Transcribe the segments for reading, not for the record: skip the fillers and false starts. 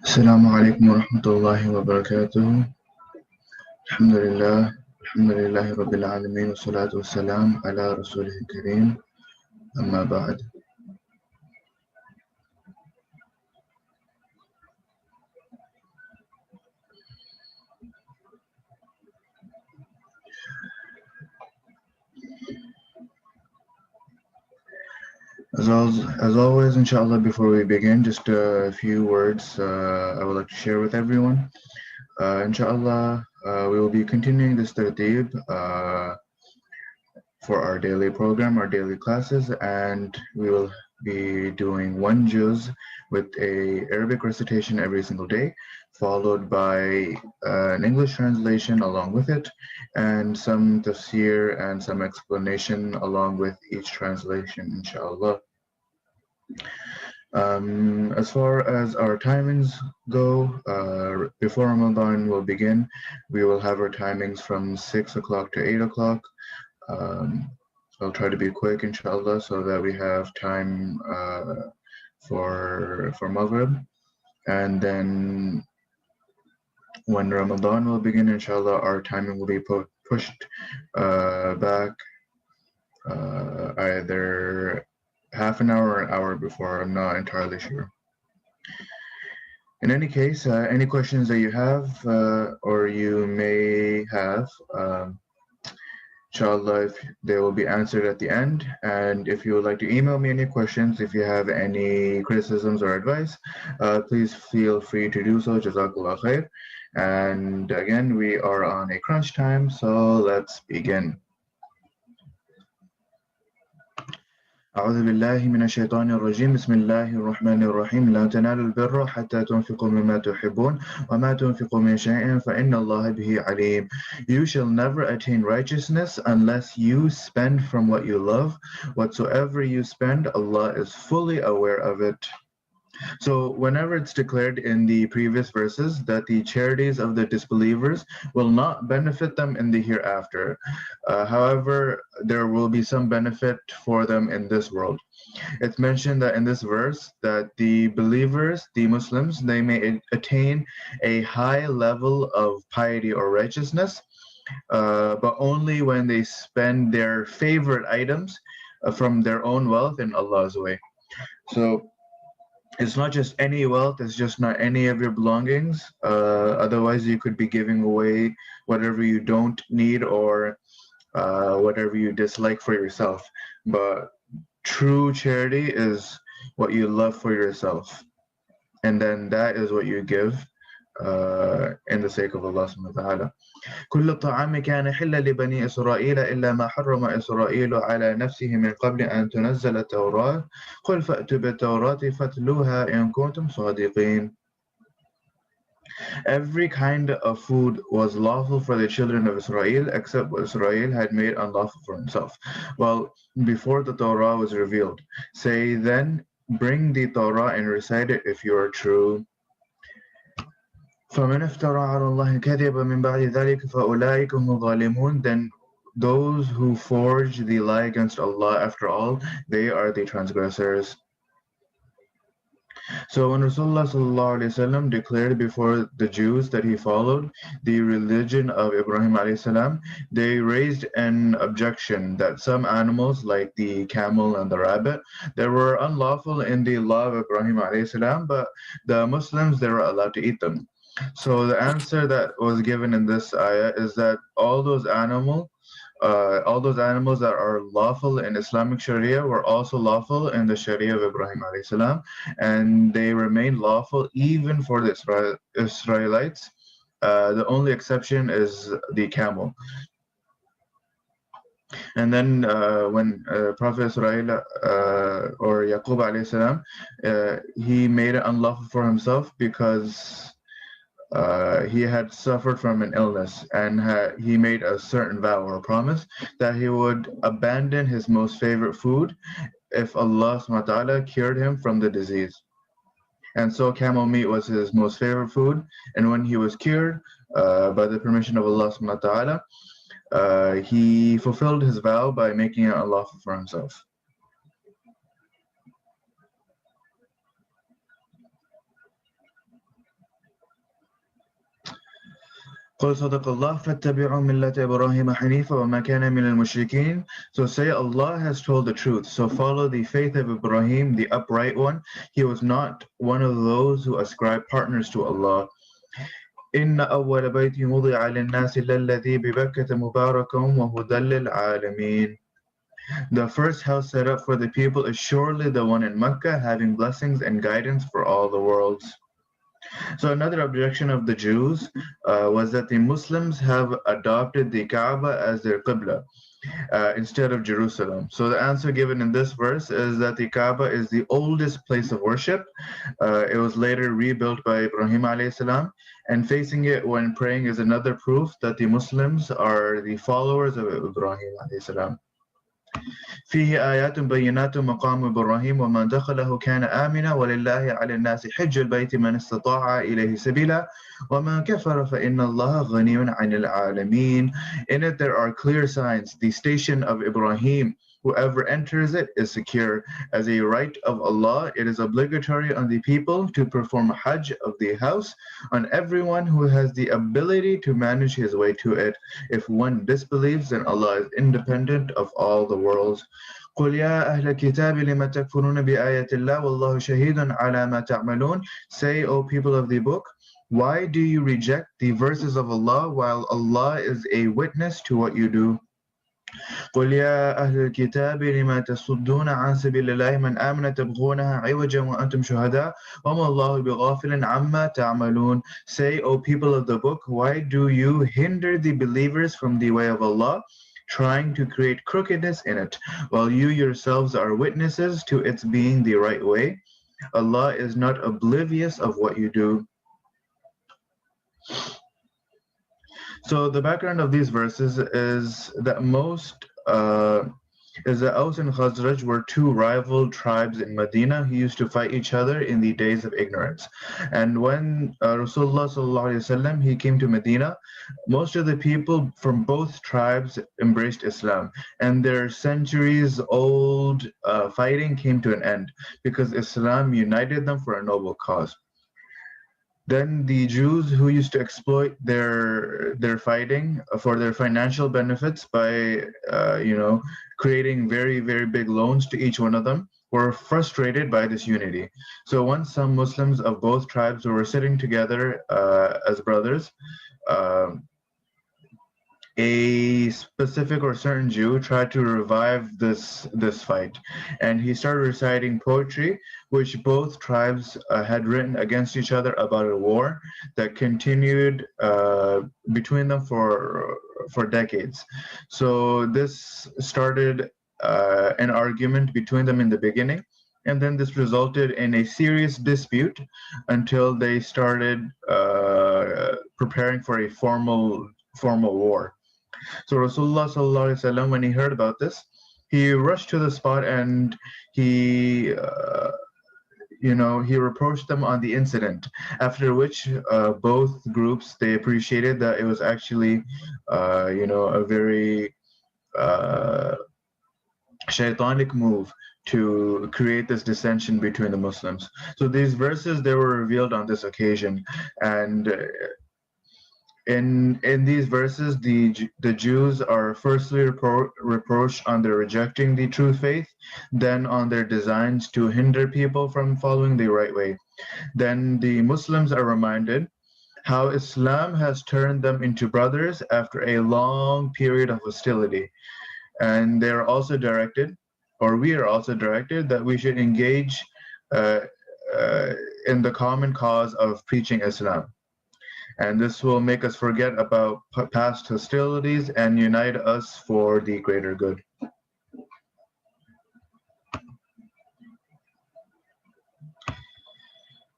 Assalamu alaikum wa rahmatullahi wa barakatuh. Alhamdulillahi rabbil alameen wa salatu wa salam ala rasulih kareem. Amma ba'd. As always, inshallah, before we begin, just a few words I would like to share with everyone. Inshallah, we will be continuing this tartib for our daily program, our daily classes, and we will be doing one juz with a Arabic recitation every single day, followed by an English translation along with it, and some tafsir and some explanation along with each translation, inshallah. As far as our timings go, before Ramadan will begin, we will have our timings from 6 o'clock to 8 o'clock. I'll try to be quick, inshallah, so that we have time for Maghrib. And then when Ramadan will begin, inshallah, our timing will be pushed back either half an hour or an hour before. I'm not entirely sure. In any case, any questions that you have or you may have, inshallah, they will be answered at the end. And if you would like to email me any questions, if you have any criticisms or advice, please feel free to do so. Jazakallah khair. And again, we are on a crunch time, so let's begin. أعوذ بالله من الشيطان الرجيم بسم الله الرحمن الرحيم لا تنالوا البر حتى تنفقوا مما تحبون وما تنفقوا من شيء فإن الله به عليم. You shall never attain righteousness unless you spend from what you love. Whatsoever you spend, Allah is fully aware of it. So whenever it's declared in the previous verses that the charities of the disbelievers will not benefit them in the hereafter, however, there will be some benefit for them in this world. It's mentioned that in this verse that the believers, the Muslims, they may attain a high level of piety or righteousness, but only when they spend their favorite items from their own wealth in Allah's way. So it's not just any wealth, it's just not any of your belongings. Otherwise, you could be giving away whatever you don't need or whatever you dislike for yourself. But true charity is what you love for yourself. And then that is what you give in the sake of Allah subhanahu wa ta'ala. كل الطعام كان حلا لبني إسرائيل إلا ما حرم إسرائيل على نفسه من قبل أن تنزل التوراة قل فأتوا بالتوراة فاتلوها إن كنتم صادقين. Every kind of food was lawful for the children of Israel except what Israel had made unlawful for himself. Well, before the Torah was revealed, say then, bring the Torah and recite it if you are true. فَمَنْ افْتَرَى عَلَى اللَّهِ كَذِبًا مِنْ بَعْدِ ذَلِكَ فَأُولَٰئِكَ هُمُ الظَّالِمُونَ. Then those who forge the lie against Allah after all, they are the transgressors. So when Rasulullah ﷺ declared before the Jews that he followed the religion of Ibrahim ﷺ, they raised an objection that some animals like the camel and the rabbit, they were unlawful in the law of Ibrahim ﷺ, but the Muslims, they were allowed to eat them. So the answer that was given in this ayah is that all those animals that are lawful in Islamic Sharia were also lawful in the Sharia of Ibrahim alayhi salam, and they remain lawful even for the Israelites. The only exception is the camel. And then when Prophet Israel or Yaqub alayhi salam, he made it unlawful for himself because he had suffered from an illness, and he made a certain vow or promise that he would abandon his most favorite food if Allah subhanahu wa ta'ala cured him from the disease. And so camel meat was his most favorite food. And when he was cured by the permission of Allah subhanahu wa ta'ala, he fulfilled his vow by making it unlawful for himself. قل صدق الله فاتبعوا ملة إبراهيم حنيفا وما كان من المشركين. So say Allah has told the truth, so follow the faith of Ibrahim, the upright one. He was not one of those who ascribe partners to Allah. إن أول بيت وضع للناس للذي ببكة مبارك وهدى للعالمين. The first house set up for the people is surely the one in Mecca, having blessings and guidance for all the worlds. So another objection of the Jews was that the Muslims have adopted the Kaaba as their Qibla instead of Jerusalem. So the answer given in this verse is that the Kaaba is the oldest place of worship. It was later rebuilt by Ibrahim alayhi salam, and facing it when praying is another proof that the Muslims are the followers of Ibrahim alayhi salam. فيه آيات بينات مقام إبراهيم ومن دخله كان آمنا ولله على الناس حج البيت من استطاع إليه سبيلا ومن كفر فإن الله غني عن العالمين. In it there are clear signs. The station of Ibrahim, whoever enters it is secure. As a right of Allah, it is obligatory on the people to perform Hajj of the house on everyone who has the ability to manage his way to it. If one disbelieves, then Allah is independent of all the worlds. قل يا أهل الكتاب لم تكفرون بآيات الله والله شهيد على ما تعملون. Say, O people of the book, why do you reject the verses of Allah while Allah is a witness to what you do? قل يا أهل الكتاب لما تصدون عن سبيل الله من آمن تبغونها عوجا وأنتم شهداء وما الله بغافل عما تعملون. Say, O people of the book, why do you hinder the believers from the way of Allah, trying to create crookedness in it, while you yourselves are witnesses to its being the right way? Allah is not oblivious of what you do. So the background of these verses is that Aus and Khazraj were two rival tribes in Medina who used to fight each other in the days of ignorance. And when Rasulullah sallallahu alaihi wasallam he came to Medina, most of the people from both tribes embraced Islam, and their centuries-old fighting came to an end because Islam united them for a noble cause. Then the Jews who used to exploit their fighting for their financial benefits by creating very, very big loans to each one of them were frustrated by this unity. So once some Muslims of both tribes were sitting together as brothers, a specific or certain Jew tried to revive this fight, and he started reciting poetry which both tribes had written against each other about a war that continued between them for decades. So this started an argument between them in the beginning, and then this resulted in a serious dispute until they started preparing for a formal war. So Rasulullah sallallahu alaihi wasallam, when he heard about this, he rushed to the spot and he reproached them on the incident. After which, both groups, they appreciated that it was actually, a very shaitanic move to create this dissension between the Muslims. So these verses, they were revealed on this occasion, and in these verses, the Jews are firstly reproached on their rejecting the true faith, then on their designs to hinder people from following the right way. Then the Muslims are reminded how Islam has turned them into brothers after a long period of hostility. And they are also directed, or we are also directed, that we should engage in the common cause of preaching Islam. And this will make us forget about past hostilities and unite us for the greater good.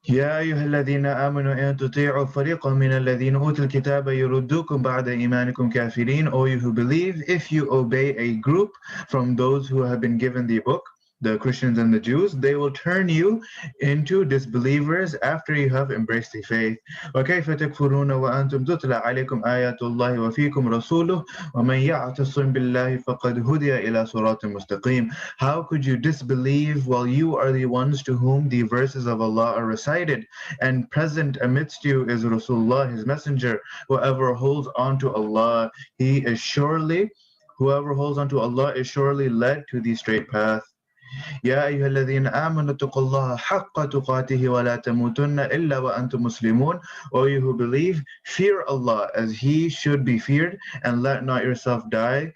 يا أيها الذين آمنوا إن تطيعوا فريقا من الذين أوتوا الكتاب يردوكم بعد إيمانكم كافرين. O you who believe, if you obey a group from those who have been given the book, the Christians and the Jews, they will turn you into disbelievers after you have embraced the faith. وَكَيْفَ تَكْفُرُونَ وَأَنْتُمْ تُتْلَى عَلَيْكُمْ آيَاتُ اللَّهِ وَفِيكُمْ رَسُولُهُ وَمَنْ يَعْتَصِمْ بِاللَّهِ فَقَدْ هُدِيَ إِلَى صِرَاطٍ مُسْتَقِيمٍ. How could you disbelieve while you are the ones to whom the verses of Allah are recited, and present amidst you is Rasulullah, his messenger? Whoever holds on to Allah, whoever holds on to Allah is surely led to the straight path. يا أيها الذين آمنوا اتقوا الله حق تقاته ولا تموتن إلا وأنتم مسلمون. O you who believe, fear Allah as He should be feared, and let not yourself die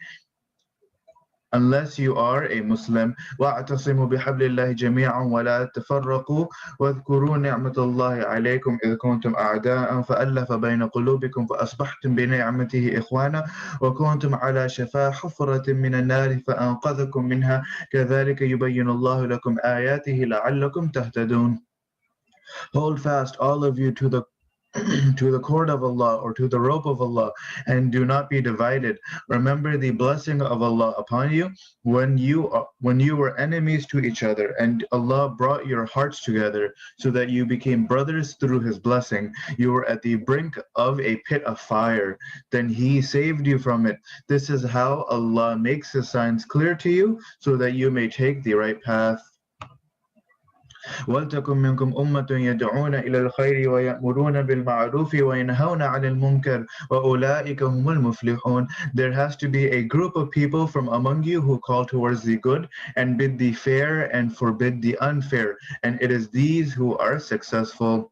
unless you are a Muslim. واعتصموا بحبل الله جميعا ولا تفرقوا واذكروا نعمة الله عليكم إذ كنتم أعداء فألف بين قلوبكم فأصبحتم بنعمته إخوانا وكنتم على شفا حفرة من النار فأنقذكم منها كذلك يبين الله لكم آياته لعلكم تهتدون. Hold fast, all of you, to the to the cord of Allah, or to the rope of Allah, and do not be divided. Remember the blessing of Allah upon you when you were enemies to each other, and Allah brought your hearts together so that you became brothers through His blessing. You were at the brink of a pit of fire, then He saved you from it. This is how Allah makes His signs clear to you so that you may take the right path. وَلْتَكُنْ مِنْكُمْ أُمَّةٌ يَدْعُونَ إِلَى الْخَيْرِ وَيَأْمُرُونَ بِالْمَعْرُوفِ وَيَنْهَوْنَ عَنِ الْمُنْكَرِ وَأُولَٰئِكَ هُمُ الْمُفْلِحُونَ. There has to be a group of people from among you who call towards the good and bid the fair and forbid the unfair, and it is these who are successful.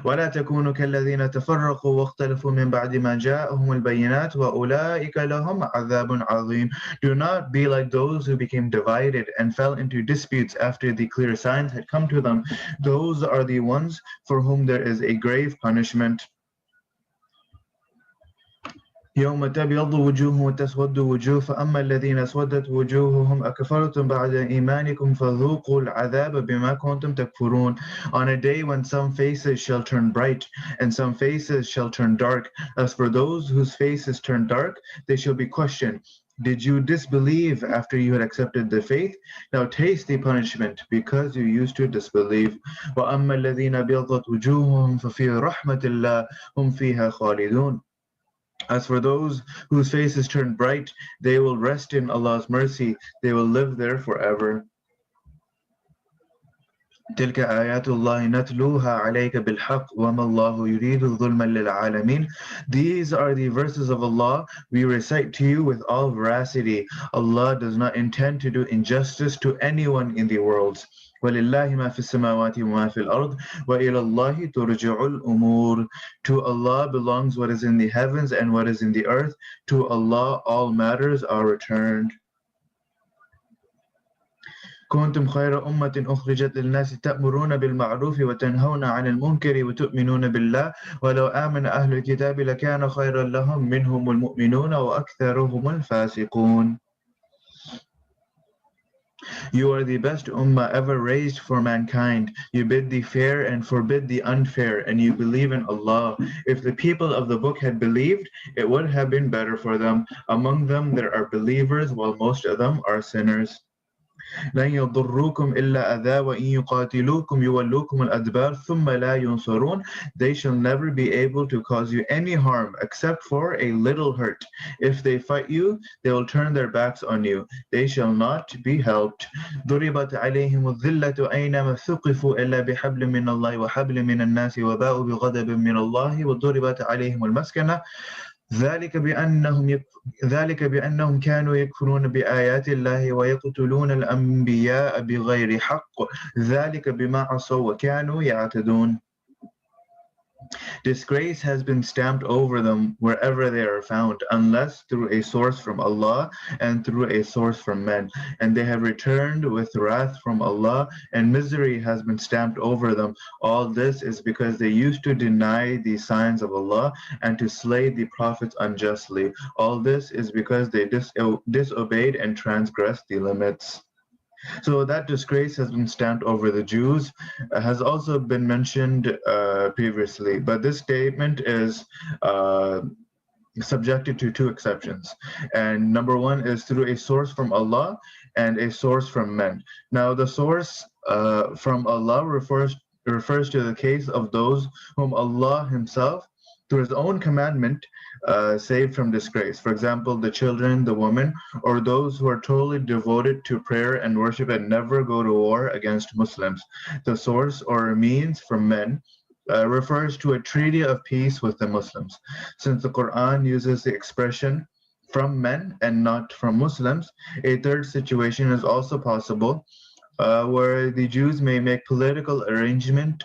ولا تكونوا كالذين تفرقوا واختلفوا من بعد ما جاءهم البينات وأولئك لهم عذاب عظيم. Do not be like those who became divided and fell into disputes after the clear signs had come to them. Those are the ones for whom there is a grave punishment. يوم تبيض وجوه وتسود وجوه فأما الذين اسودت وجوههم أكفرتم بعد إيمانكم فذوقوا العذاب بما كنتم تكفرون. On a day when some faces shall turn bright and some faces shall turn dark, as for those whose faces turn dark, they shall be questioned, did you disbelieve after you had accepted the faith? Now taste the punishment because you used to disbelieve. وأما الذين ابيضت وجوههم ففي رحمة الله هم فيها خالدون. As for those whose faces turn bright, they will rest in Allah's mercy. They will live there forever. تلك آيات الله نتلوها عليك بالحق وما الله يريد ظلما للعالمين. These are the verses of Allah we recite to you with all veracity. Allah does not intend to do injustice to anyone in the worlds. وَلِلَّهِ مَا فِي السَّمَاوَاتِ وَمَا فِي الْأَرْضِ وَإِلَى اللَّهِ تُرْجَعُ الْأُمُورِ. To Allah belongs what is in the heavens and what is in the earth. To Allah all matters are returned. كنتم خير أمة أخرجت للناس تأمرون بالمعروف وتنهون عن المنكر وتؤمنون بالله ولو آمن أهل الكتاب لكان خيرا لهم منهم المؤمنون وأكثرهم الفاسقون. You are the best ummah ever raised for mankind. You bid the fair and forbid the unfair, and you believe in Allah. If the people of the book had believed, it would have been better for them. Among them there are believers, while most of them are sinners. لن يضروكم إلا أذى وإن يقاتلوكم يولوكم الأدبار ثم لا ينصرون. They shall never be able to cause you any harm except for a little hurt. If they fight you, they will turn their backs on you. They shall not be helped. ضربت عليهم الذلة أينما ثقفوا إلا بحبل من الله وحبل من الناس وباءوا بغضب من الله وضربت عليهم المسكنة ذلك بأنهم كانوا يكفرون بآيات الله ويقتلون الأنبياء بغير حق ذلك بما عصوا وكانوا يعتدون. Disgrace has been stamped over them wherever they are found, unless through a source from Allah and through a source from men. And they have returned with wrath from Allah, and misery has been stamped over them. All this is because they used to deny the signs of Allah and to slay the prophets unjustly. All this is because they disobeyed and transgressed the limits. So that disgrace has been stamped over the Jews, has also been mentioned previously. But this statement is subjected to two exceptions. And number one is through a source from Allah and a source from men. Now, the source from Allah refers to the case of those whom Allah Himself, through His own commandment, saved from disgrace. For example, the children, the women, or those who are totally devoted to prayer and worship and never go to war against Muslims. The source or means from men refers to a treaty of peace with the Muslims. Since the Quran uses the expression from men and not from Muslims, a third situation is also possible where the Jews may make political arrangements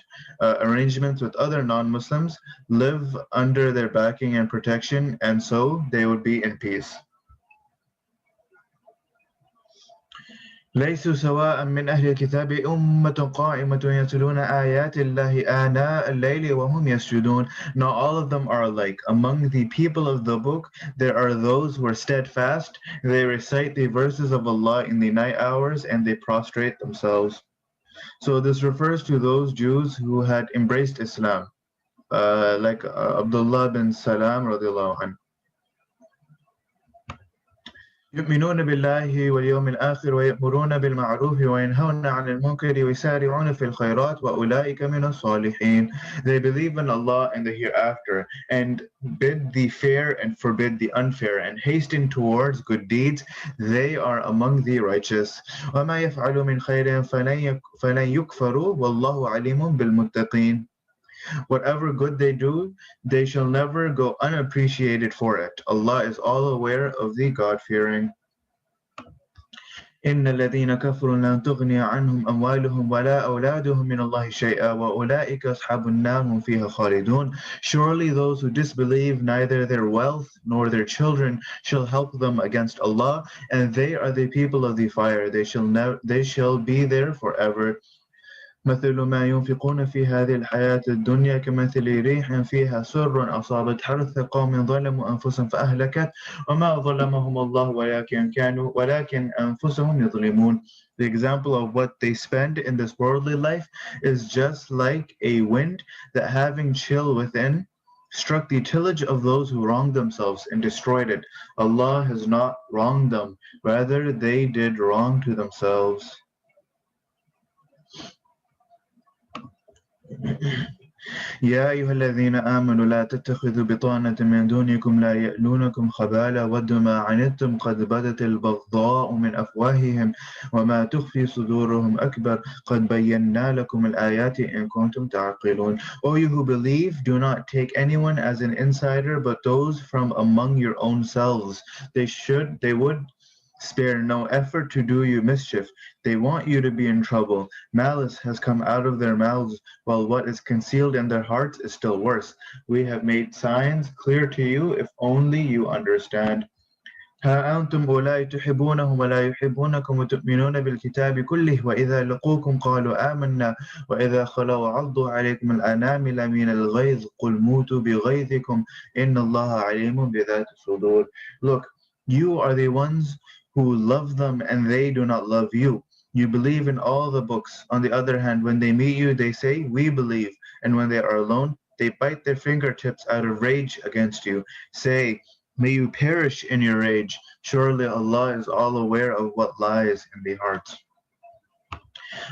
with other non-Muslims, live under their backing and protection, and so they would be in peace. ليسوا سواء من أهل الكتاب أمة قائمة يتلون آيات الله آناء الليل وهم يسجدون. Not all of them are alike. Among the people of the book, there are those who are steadfast. They recite the verses of Allah in the night hours and they prostrate themselves. So this refers to those Jews who had embraced Islam, like Abdullah bin Salam radiallahu anhu. يؤمنون بالله واليوم الآخر ويأمرون بالمعروف وينهون عن المنكر ويسارعون في الخيرات وأولئك من الصالحين. They believe in Allah and the hereafter and bid the fair and forbid the unfair and hasten towards good deeds. They are among the righteous. وما يفعلوا من خير فلن يكفروا والله عليم بالمتقين. Whatever good they do, they shall never go unappreciated for it. Allah is all aware of the God-fearing. إن الذين كفروا لن تغني عنهم أموالهم ولا أولادهم من الله شيئا وأولئك أصحاب النار هم فيها خالدون. Surely those who disbelieve, neither their wealth nor their children shall help them against Allah, and they are the people of the fire. They shall be there forever. مثل ما ينفقون في هذه الحياة الدنيا كمثل ريح فيها سر أصابت حرث قوم ظلموا أنفسهم فأهلكت وما ظلمهم الله ولكن أنفسهم يظلمون. The example of what they spend in this worldly life is just like a wind that, having chill within, struck the tillage of those who wronged themselves and destroyed it. Allah has not wronged them, rather they did wrong to themselves. يا أيها الذين آمنوا لا تتخذوا بطانة من دونكم لا يألونكم خبالا ودوا ما عنتم قد بدت البغضاء من أفواههم وما تخفي صدورهم أكبر قد بينا لكم الآيات إن كنتم تعقلون. O you who believe, do not take anyone as an insider but those from among your own selves. They would spare no effort to do you mischief. They want you to be in trouble. Malice has come out of their mouths, while what is concealed in their hearts is still worse. We have made signs clear to you if only you understand. ها أنتم أولئك تحبونهم ولا يحبونكم وتؤمنون بالكتاب كله وإذا لقوكم قالوا آمنا وإذا خلوا عضوا عليكم الأنامل من الغيظ قل موتوا بغيظكم إن الله عليم بذات الصدور. Look, you are the ones who love them and they do not love you. You believe in all the books. On the other hand, when they meet you, they say, we believe. And when they are alone, they bite their fingertips out of rage against you. Say, may you perish in your rage. Surely Allah is all aware of what lies in the hearts.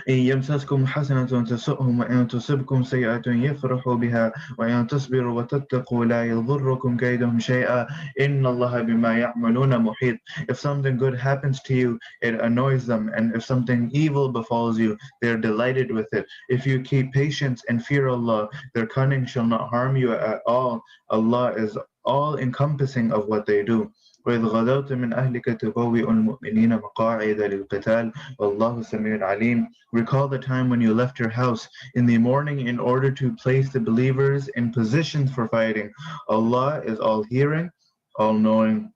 إن يمسسكم حسنة تسؤهم وإن تصبكم سيئة يفرحوا بها وإن تصبروا وتتقوا لا يضركم كيدهم شيئا إن الله بما يعملون محيط. If something good happens to you, it annoys them, and if something evil befalls you, they are delighted with it. If you keep patience and fear Allah, their cunning shall not harm you at all. Allah is all-encompassing of what they do. وإذ غدوت من أهلك تبوئ المؤمنين مقاعد للقتال والله سميع عليم. Recall the time when you left your house in the morning in order to place the believers in positions for fighting. Allah is all-hearing, all-knowing.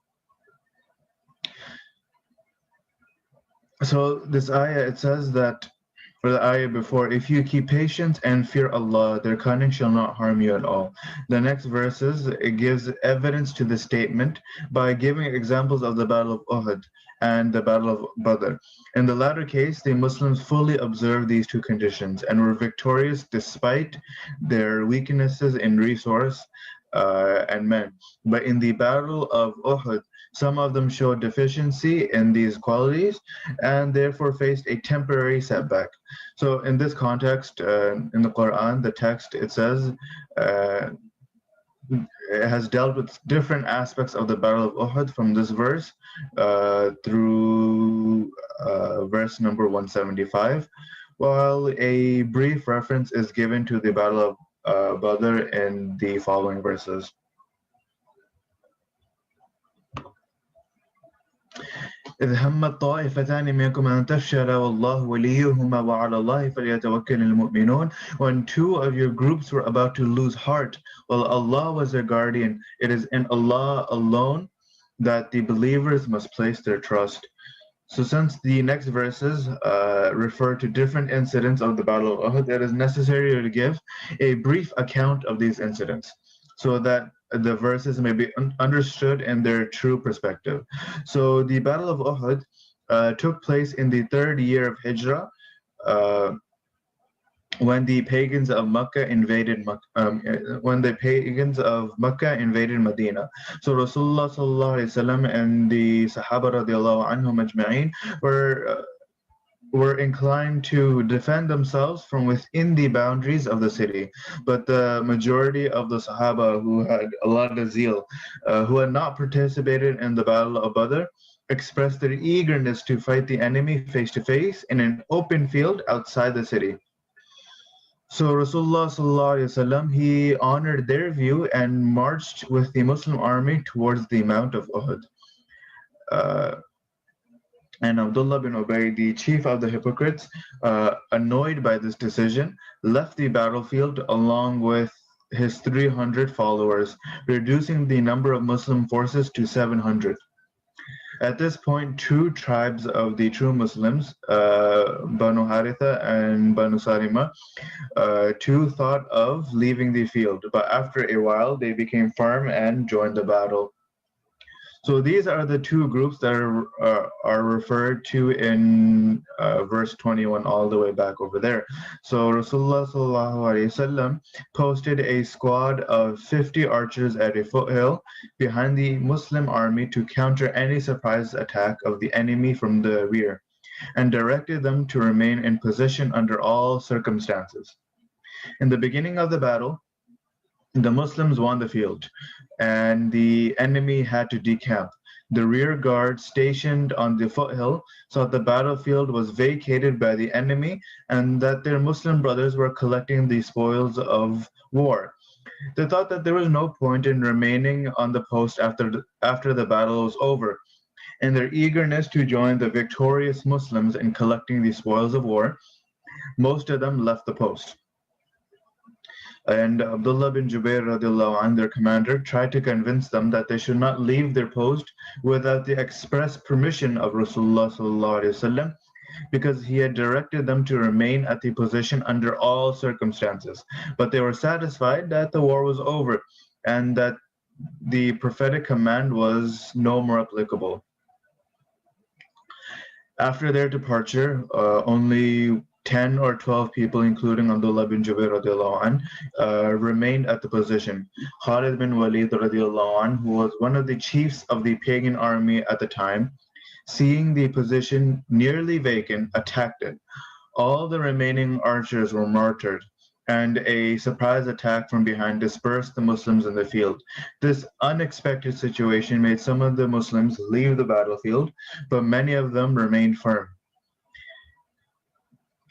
So this ayah, it says that, or the ayah before, if you keep patience and fear Allah, their cunning shall not harm you at all. The next verses, it gives evidence to the statement by giving examples of the Battle of Uhud and the Battle of Badr. In the latter case, the Muslims fully observed these two conditions and were victorious despite their weaknesses in resource and men. But in the Battle of Uhud, some of them showed deficiency in these qualities and therefore faced a temporary setback. So, in this context, in the Quran, the text it says, uh, it has dealt with different aspects of the Battle of Uhud from this verse through verse number 175, while a brief reference is given to the Battle of Badr in the following verses. إذ هم الطائفتان منكم أن تفشلا والله وليهما وعلى الله فليتوكل المؤمنون. When two of your groups were about to lose heart, while Allah was their guardian, it is in Allah alone that the believers must place their trust. So since the next verses refer to different incidents of the Battle of Uhud, it is necessary to give a brief account of these incidents so that the verses may be understood in their true perspective. So the Battle of Uhud took place in the third year of Hijrah, uh, when the pagans of Makkah invaded Medina. So Rasulullah sallallahu alaihi wasallam and the Sahaba radiallahu anhum ajma'in were inclined to defend themselves from within the boundaries of the city. But the majority of the Sahaba who had a lot of zeal, who had not participated in the Battle of Badr, expressed their eagerness to fight the enemy face to face in an open field outside the city. So Rasulullah sallallahu alaihi wasallam, he honored their view and marched with the Muslim army towards the Mount of Uhud. And Abdullah bin Ubay, the chief of the hypocrites, annoyed by this decision, left the battlefield along with his 300 followers, reducing the number of Muslim forces to 700. At this point, two tribes of the true Muslims, Banu Haritha and Banu Salima, too thought of leaving the field, but after a while they became firm and joined the battle. So these are the two groups that are referred to in verse 21 all the way back over there. So Rasulullah sallallahu alaihi wasallam posted a squad of 50 archers at a foothill behind the Muslim army to counter any surprise attack of the enemy from the rear, and directed them to remain in position under all circumstances. In the beginning of the battle, the Muslims won the field, and the enemy had to decamp. The rear guard stationed on the foothill saw the battlefield was vacated by the enemy and that their Muslim brothers were collecting the spoils of war. They thought that there was no point in remaining on the post after the battle was over. In their eagerness to join the victorious Muslims in collecting the spoils of war, most of them left the post. And Abdullah bin Jubair radiallahu anh, their commander, tried to convince them that they should not leave their post without the express permission of Rasulullah sallallahu alaihi wasallam, because he had directed them to remain at the position under all circumstances. But they were satisfied that the war was over and that the prophetic command was no more applicable. After their departure, only 10 or 12 people, including Abdullah bin Jubair radiallahu anh, remained at the position. Khalid bin Walid radiallahu anh, who was one of the chiefs of the pagan army at the time, seeing the position nearly vacant, attacked it. All the remaining archers were martyred, and a surprise attack from behind dispersed the Muslims in the field. This unexpected situation made some of the Muslims leave the battlefield, but many of them remained firm.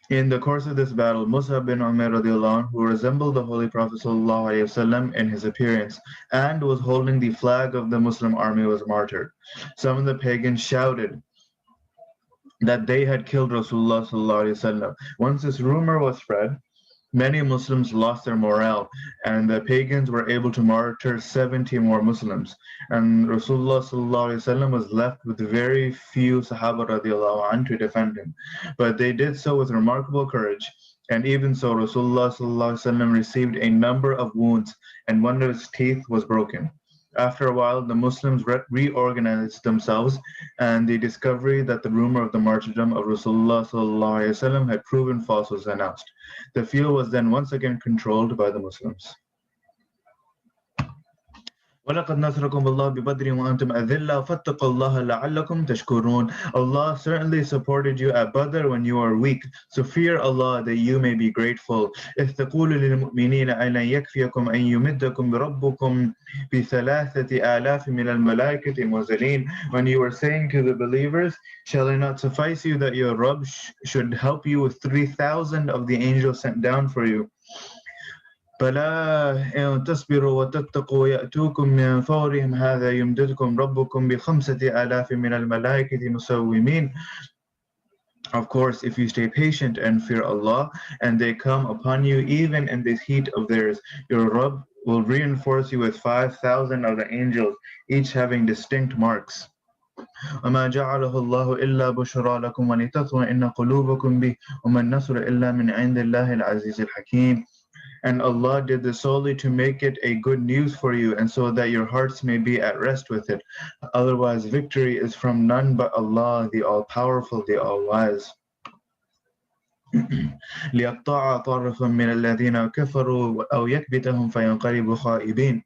In the course of this battle, Mus'ab bin Umair radiallahu anh, who resembled the Holy Prophet sallallahu alaihi wasallam in his appearance and was holding the flag of the Muslim army, was martyred. Some of the pagans shouted that they had killed Rasulullah sallallahu alaihi wasallam. Once this rumor was spread, many Muslims lost their morale, and the pagans were able to martyr 70 more Muslims. And Rasulullah sallallahu alaihi wasallam was left with very few Sahaba radiallahu anh to defend him. But they did so with remarkable courage. And even so, Rasulullah sallallahu alaihi wasallam received a number of wounds, and one of his teeth was broken. After a while, the Muslims reorganized themselves, and the discovery that the rumor of the martyrdom of Rasulullah sallallahu alaihi wasallam had proven false was announced. The field was then once again controlled by the Muslims. وَلَقَدْ نَصَرَكُمُ اللَّهُ بِبَدْرٍ وَأَنْتُمْ أَذِلَّةٌ فَاتَّقُوا اللَّهَ لَعَلَّكُمْ تَشْكُرُونَ. Allah certainly supported you at Badr when you were weak, so fear Allah that you may be grateful. إِذْ تَقُولُ لِلْمُؤْمِنِينَ أَلَنْ يَكْفِيَكُمْ أَنْ يُمِدَّكُمْ رَبُّكُمْ بِثَلَاثَةِ آلَافٍ مِنَ الْمَلَائِكَةِ مُنْزَلِينَ. When you were saying to the believers, shall it not suffice you that your Rabb should help you with 3,000 of the angels sent down for you? بلى إن تصبروا وتتقوا يأتوكم من فورهم هذا يمددكم ربكم بخمسة آلاف من الملائكة مسومين. Of course, if you stay patient and fear Allah, and they come upon you even in this heat of theirs, your Rabb will reinforce you with 5,000 of the angels, each having distinct marks. وما جعله الله إلا بشرى لكم ولتطمئن قلوبكم به وما النصر إلا من عند الله العزيز الحكيم. And Allah did this solely to make it a good news for you, and so that your hearts may be at rest with it. Otherwise, victory is from none but Allah, the All-Powerful, the All-Wise. ليقطع طرفا من الذين كفروا أو يكبتهم فينقلبوا خائبين.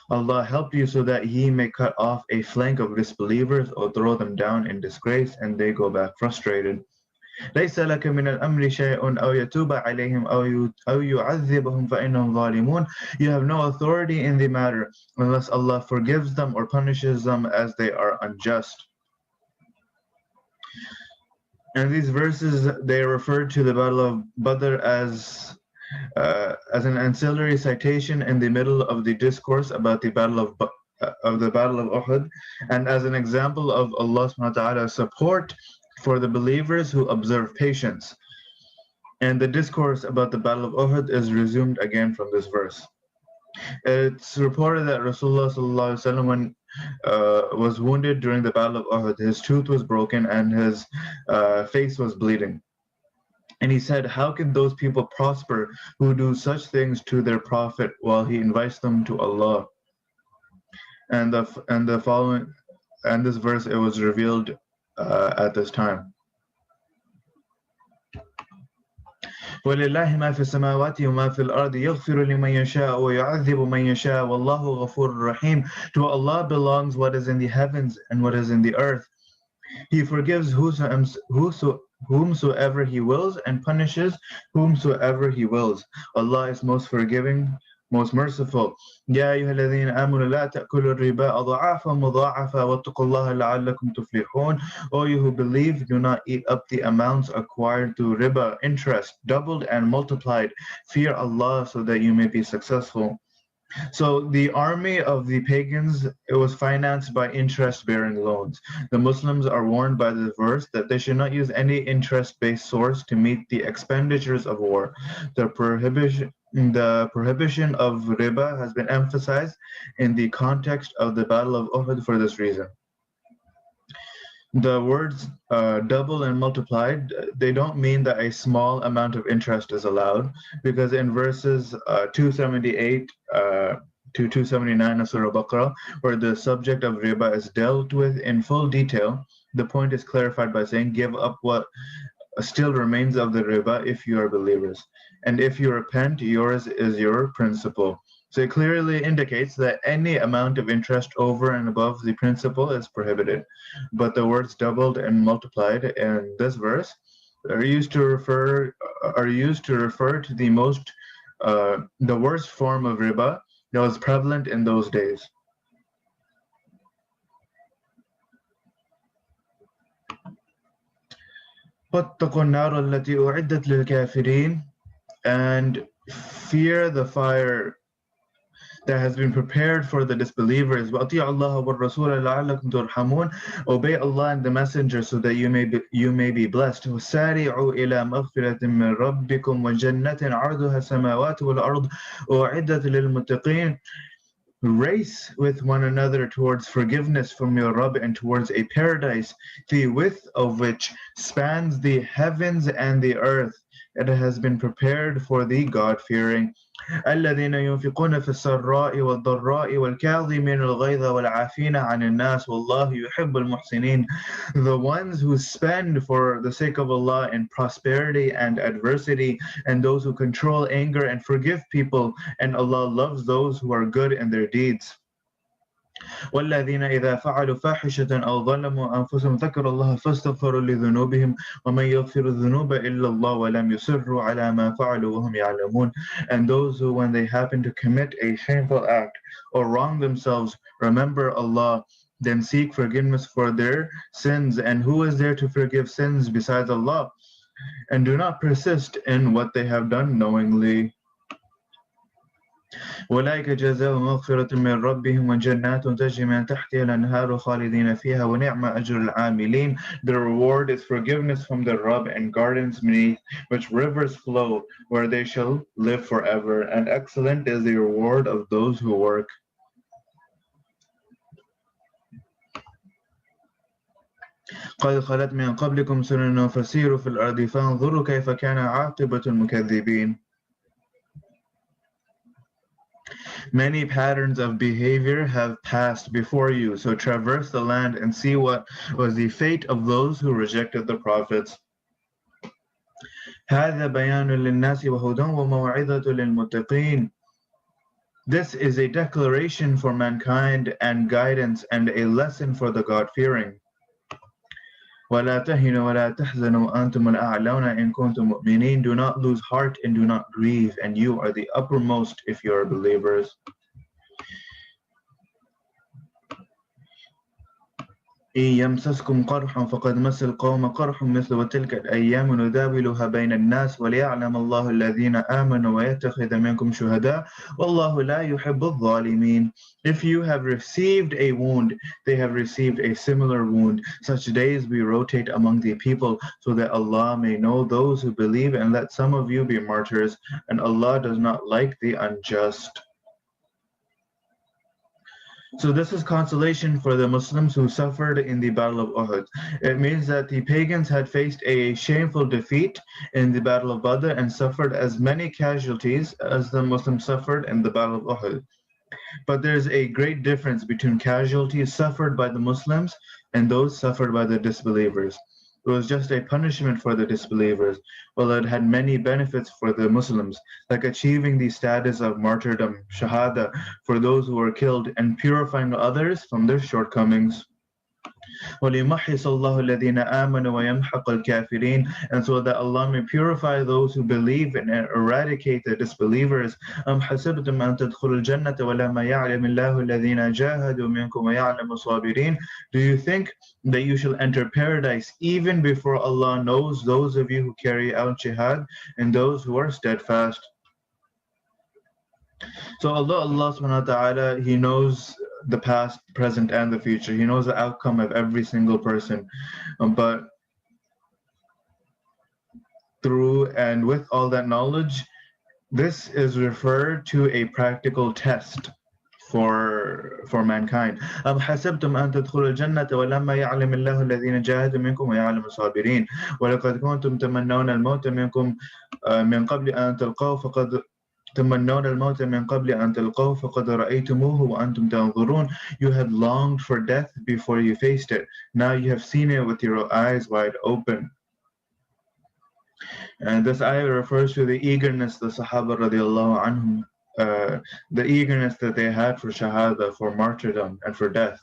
Allah help you so that He may cut off a flank of disbelievers or throw them down in disgrace and they go back frustrated. ليس لك من الأمر شيء أو يتوب عليهم أو يعذبهم فإنهم ظالمون. You have no authority in the matter unless Allah forgives them or punishes them as they are unjust. And these verses, they refer to the Battle of Badr as an ancillary citation in the middle of the discourse about the Battle of Uhud, and as an example of Allah subhanahu wa ta'ala's support for the believers who observe patience. And the discourse about the Battle of Uhud is resumed again from this verse. It's reported that Rasulullah sallallahu alaihi wasallam, when was wounded during the Battle of Uhud, his tooth was broken and his face was bleeding. And he said, how can those people prosper who do such things to their Prophet while he invites them to Allah? And this verse, it was revealed at this time. وَلِلَّهِ مَا فِي السَّمَاوَاتِ وَمَا فِي الْأَرْضِ يَغْفِرُ لِمَنْ يَشَاءُ وَيُعَذِّبُ مَنْ يَشَاءُ وَاللَّهُ غَفُورٌ رَحِيمٌ. To Allah belongs what is in the heavens and what is in the earth. He forgives whomsoever He wills and punishes whomsoever He wills. Allah is most forgiving, most merciful. يا أيها الذين آمنوا لا تأكلوا الربا أضعافا مضاعفة واتقوا الله لعلكم تفلحون. O you who believe, do not eat up the amounts acquired through riba, interest, doubled and multiplied. Fear Allah so that you may be successful. So the army of the pagans, it was financed by interest-bearing loans. The Muslims are warned by this verse that they should not use any interest-based source to meet the expenditures of war. The prohibition of riba has been emphasized in the context of the Battle of Uhud for this reason. The words double and multiplied, they don't mean that a small amount of interest is allowed, because in verses 278 to 279 of Surah Baqarah, where the subject of riba is dealt with in full detail, the point is clarified by saying, give up what still remains of the riba if you are believers. And if you repent, yours is your principal. So it clearly indicates that any amount of interest over and above the principal is prohibited. But the words doubled and multiplied in this verse are used to refer to the worst form of riba that was prevalent in those days. وَاتَّقُوا النَّارَ الَّتِي أُعِدَّتْ لِلْكَافِرِينَ. And fear the fire that has been prepared for the disbelievers. وَأَطِيعُوا اللَّهَ وَالرَّسُولَ لَعَلَّكُمْ تُرْحَمُونَ. Obey Allah and the Messenger so that you may be blessed. وَسَارِعُوا إِلَى مَغْفِرَةٍ مِّن رَبِّكُمْ وَجَنَّةٍ عَرْضُهَا السَّمَاوَاتُ وَالْأَرْضُ أُعِدَّتْ لِلْمُتَّقِينَ. Race with one another towards forgiveness from your Rabb and towards a paradise, the width of which spans the heavens and the earth. It has been prepared for the God-fearing. الذين ينفقون في السراء والضراء والكاظمين الغيظ والعافين عن الناس والله يحب المحسنين. The ones who spend for the sake of Allah in prosperity and adversity, and those who control anger and forgive people, and Allah loves those who are good in their deeds. والذين إذا فعلوا فاحشة أو ظلموا أنفسهم ذكروا الله فاستغفروا لذنوبهم ومن يغفر الذنوب إلا الله ولم يصروا على ما فعلوا وهم يعلمون. And those who, when they happen to commit a shameful act or wrong themselves, remember Allah, then seek forgiveness for their sins. And who is there to forgive sins besides Allah? And do not persist in what they have done knowingly. أولئك جزاؤهم مغفرة من ربهم وجنات تجري من تحتها الأنهار خالدين فيها ونعم أجر العاملين. The reward is forgiveness from the Rabb and gardens beneath which rivers flow, where they shall live forever. And excellent is the reward of those who work. قد خلت من قبلكم سنن فسيروا في الأرض فانظروا كيف كان عاقبة المكذبين. Many patterns of behavior have passed before you, so traverse the land and see what was the fate of those who rejected the prophets. هذا بيان للناس وهدى وموعظة للمتقين. This is a declaration for mankind and guidance and a lesson for the God-fearing. ولا تهنوا ولا تحزنوا وأنتم الأعلون إن كنتم مؤمنين. Do not lose heart and do not grieve, and you are the uppermost if you are believers. إن يمسسكم قرح فقد مس القوم قرح مثل وتلك الأيام نداولها بين الناس وليعلم الله الذين آمنوا ويتخذ منكم شهداء والله لا يحب الظالمين. If you have received a wound, they have received a similar wound. Such days we rotate among the people so that Allah may know those who believe, and let some of you be martyrs, and Allah does not like the unjust. So this is consolation for the Muslims who suffered in the Battle of Uhud. It means that the pagans had faced a shameful defeat in the Battle of Badr and suffered as many casualties as the Muslims suffered in the Battle of Uhud. But there's a great difference between casualties suffered by the Muslims and those suffered by the disbelievers. It was just a punishment for the disbelievers, while it had many benefits for the Muslims, like achieving the status of martyrdom, shahada, for those who were killed, and purifying others from their shortcomings. وَلِيُمَحِّصَ اللَّهُ الَّذِينَ آمَنُوا وَيَمْحَقَ الْكَافِرِينَ. And so that Allah may purify those who believe and eradicate the disbelievers. أَمْ حَسِبْتُمْ أَن تَدْخُلُوا الْجَنَّةَ وَلَمَّا يَعْلَمِ اللَّهُ الَّذِينَ جَاهَدُوا مِنكُمْ وَيَعْلَمُ الصَّابِرِينَ. Do you think that you shall enter paradise even before Allah knows those of you who carry out jihad and those who are steadfast? So Allah subhanahu wa ta'ala, He knows the past, present, and the future. He knows the outcome of every single person. But through and with all that knowledge, this is referred to a practical test for mankind. أم حسبتم أن تدخلوا الجنة ولما يعلم الله الذين جاهدوا منكم ويعلم الصابرين ولقد كنتم تمنون الموت منكم من قبل أن تلقوه فقد تمنون الموت من قبل أن تلقوه فقد رأيتموه وأنتم تنظرون. You had longed for death before you faced it. Now you have seen it with your eyes wide open. And this ayah refers to the eagerness the Sahaba radiallahu anhum, the eagerness that they had for shahada, for martyrdom, and for death.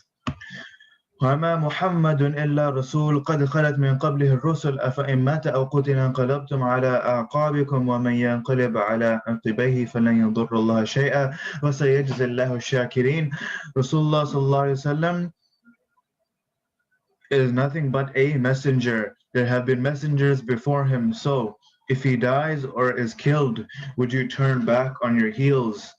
وما محمد إلا رسول قد خلت من قبله الرسل أفإن مات أو قتل انقلبتم على أعقابكم ومن ينقلب على عقبيه فلن يضر الله شيئا وسيجزي الله الشاكرين. Rasulullah sallallahu alaihi wasallam is nothing but a messenger. There have been messengers before him. So if he dies or is killed, would you turn back on your heels?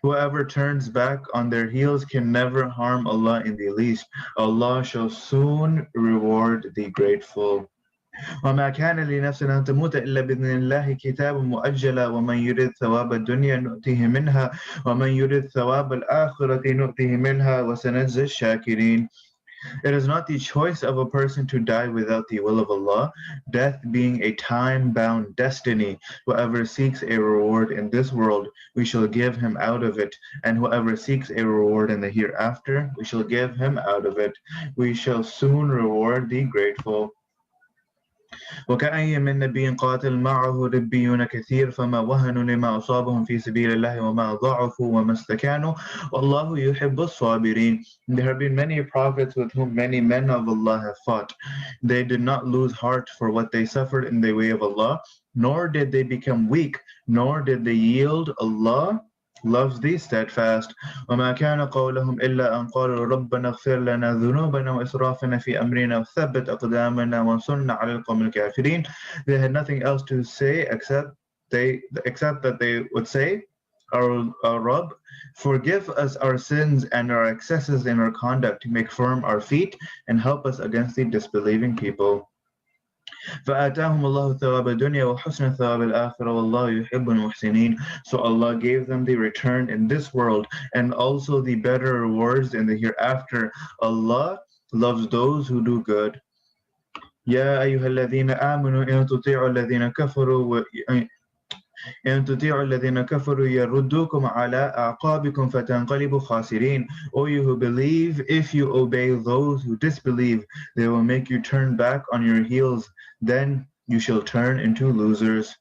Whoever turns back on their heels can never harm Allah in the least. Allah shall soon reward the grateful. وما كان لنفس أن تموت إلا بإذن الله كتاب مؤجلا ومن يريد ثواب الدنيا نؤتيه منها ومن يريد ثواب الآخرة نؤتيه منها وسنجزي الشاكرين. It is not the choice of a person to die without the will of Allah, death being a time-bound destiny. Whoever seeks a reward in this world, we shall give him out of it, and whoever seeks a reward in the hereafter, we shall give him out of it. We shall soon reward the grateful. وكأي من نبي قاتل معه ربيون كثير فما وهنوا لما أصابهم في سبيل الله وما ضعفوا وما استكانوا والله يحب الصابرين. There have been many prophets with whom many men of Allah have fought. They did not lose heart for what they suffered in the way of Allah, nor did they become weak, nor did they yield. Allah loves the steadfast. وما كان قولهم إلا أن قالوا ربنا اغفر لنا ذنوبنا وإسرافنا في أمرنا وثبت أقدامنا وانصرنا على القوم الكافرين. They had nothing else to say except that they would say, our Rabb, forgive us our sins and our excesses in our conduct, make firm our feet, and help us against the disbelieving people. فآتاهم الله ثواب الدنيا وحسن ثواب الآخرة والله يحب المحسنين. So Allah gave them the return in this world and also the better rewards in the hereafter. Allah loves those who do good. يا أيها الذين آمنوا إن تطيعوا الذين كفروا إن تطيعوا الذين كفروا يردوكم على أعقابكم فتنقلبوا خاسرين. O you who believe, if you obey those who disbelieve, they will make you turn back on your heels, then you shall turn into losers.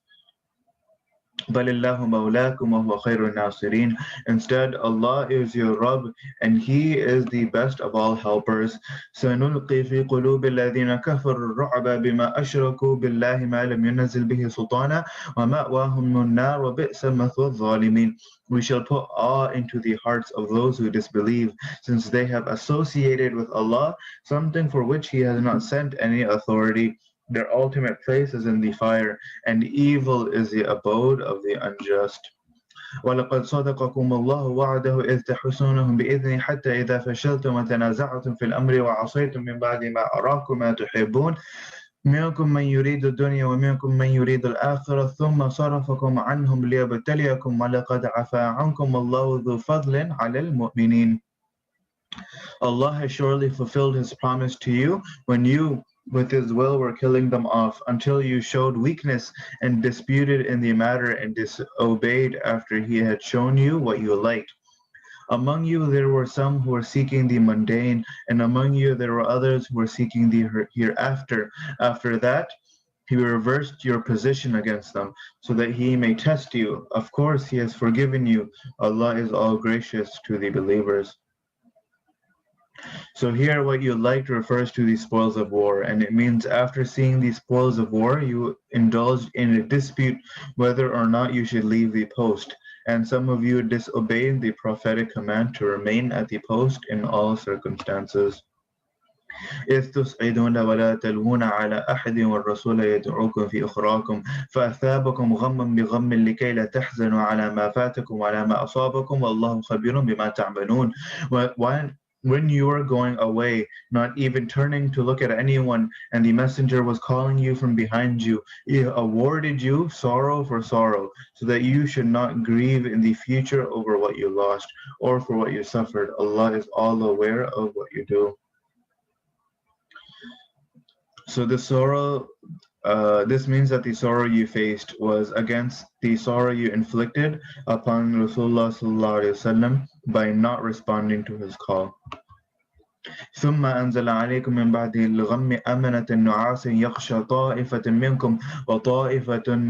بل الله مولاكم وهو خير الناصرين. Instead, Allah is your Rabb and He is the best of all helpers. سنلقي في قلوب الذين كفروا الرعب بما أشركوا بالله ما لم ينزل به سلطانا ومأواهم النار وبئس مثوى الظالمين. We shall put awe into the hearts of those who disbelieve, since they have associated with Allah something for which He has not sent any authority. Their ultimate place is in the fire, and evil is the abode of the unjust. وَلَقَدْ صَدَقَكُمُ اللَّهُ وَعْدَهُ إِذْ تَحُسُّونَهُمْ بِإِذْنِهِ حَتَّى إِذَا فَشِلْتُمْ وَتَنَازَعْتُمْ فِي الْأَمْرِ وَعَصَيْتُمْ مِنْ بَعْدِ مَا أَرَاكُمْ مَا تُحِبُّونَ منكم من يريد الدنيا ومنكم من يريد الآخرة ثم صرفكم عنهم ليبتليكم ولقد عفا عنكم الله ذو فضل على المؤمنين. Allah has surely fulfilled His promise to you when you, with His will, were killing them off until you showed weakness and disputed in the matter and disobeyed after He had shown you what you liked. Among you there were some who were seeking the mundane, and among you there were others who were seeking the hereafter. After that, He reversed your position against them, so that He may test you. Of course, He has forgiven you. Allah is all gracious to the believers. So here what you liked refers to the spoils of war, and it means after seeing the spoils of war, you indulged in a dispute whether or not you should leave the post. And some of you disobeyed the prophetic command to remain at the post in all circumstances. إذ تصعدون ولا تلوون على أحد والرسول يدعوكم في أخراكم فأثابكم غما بغم لكي لا تحزنوا على ما فاتكم وعلى ما أصابكم والله خبير بما تعملون. When you were going away, not even turning to look at anyone, and the messenger was calling you from behind you, He awarded you sorrow for sorrow, so that you should not grieve in the future over what you lost or for what you suffered. Allah is all aware of what you do. So the sorrow, this means that the sorrow you faced was against the sorrow you inflicted upon Rasulullah sallallahu alaihi wasallam by not responding to his call. ثم أنزل عليكم من بعد الغم أمنة نعاس يغشى طائفة منكم وطائفة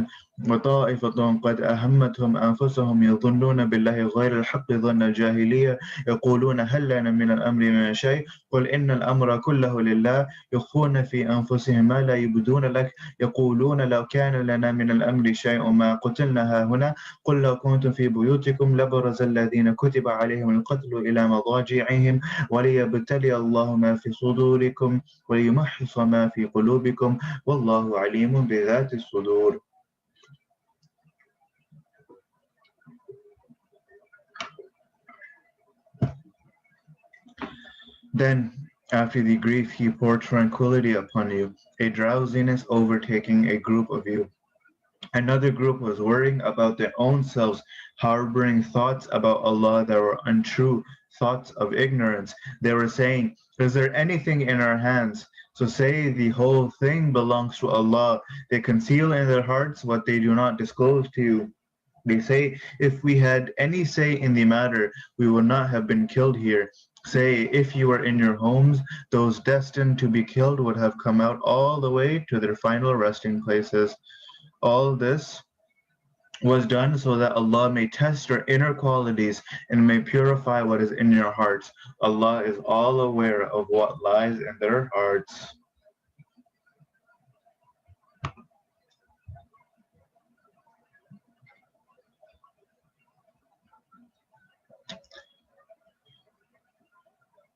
قد أهمتهم أنفسهم يظنون بالله غير الحق ظن الجاهلية يقولون هل لنا من الأمر من شيء قل إن الأمر كله لله يخفون في أنفسهم ما لا يبدون لك يقولون لو كان لنا من الأمر شيء ما قتلنا هنا قل لو كنتم في بيوتكم لبرز الذين كتب عليهم القتل إلى مضاجعهم وليبتلي الله ما في صدوركم وليمحص ما في قلوبكم والله عليم بذات الصدور. Then, after the grief, He poured tranquility upon you, a drowsiness overtaking a group of you. Another group was worrying about their own selves, harboring thoughts about Allah that were untrue, thoughts of ignorance. They were saying, is there anything in our hands? So say the whole thing belongs to Allah. They conceal in their hearts what they do not disclose to you. They say, if we had any say in the matter, we would not have been killed here. Say, if you were in your homes, those destined to be killed would have come out all the way to their final resting places. All this was done so that Allah may test your inner qualities and may purify what is in your hearts. Allah is all aware of what lies in their hearts.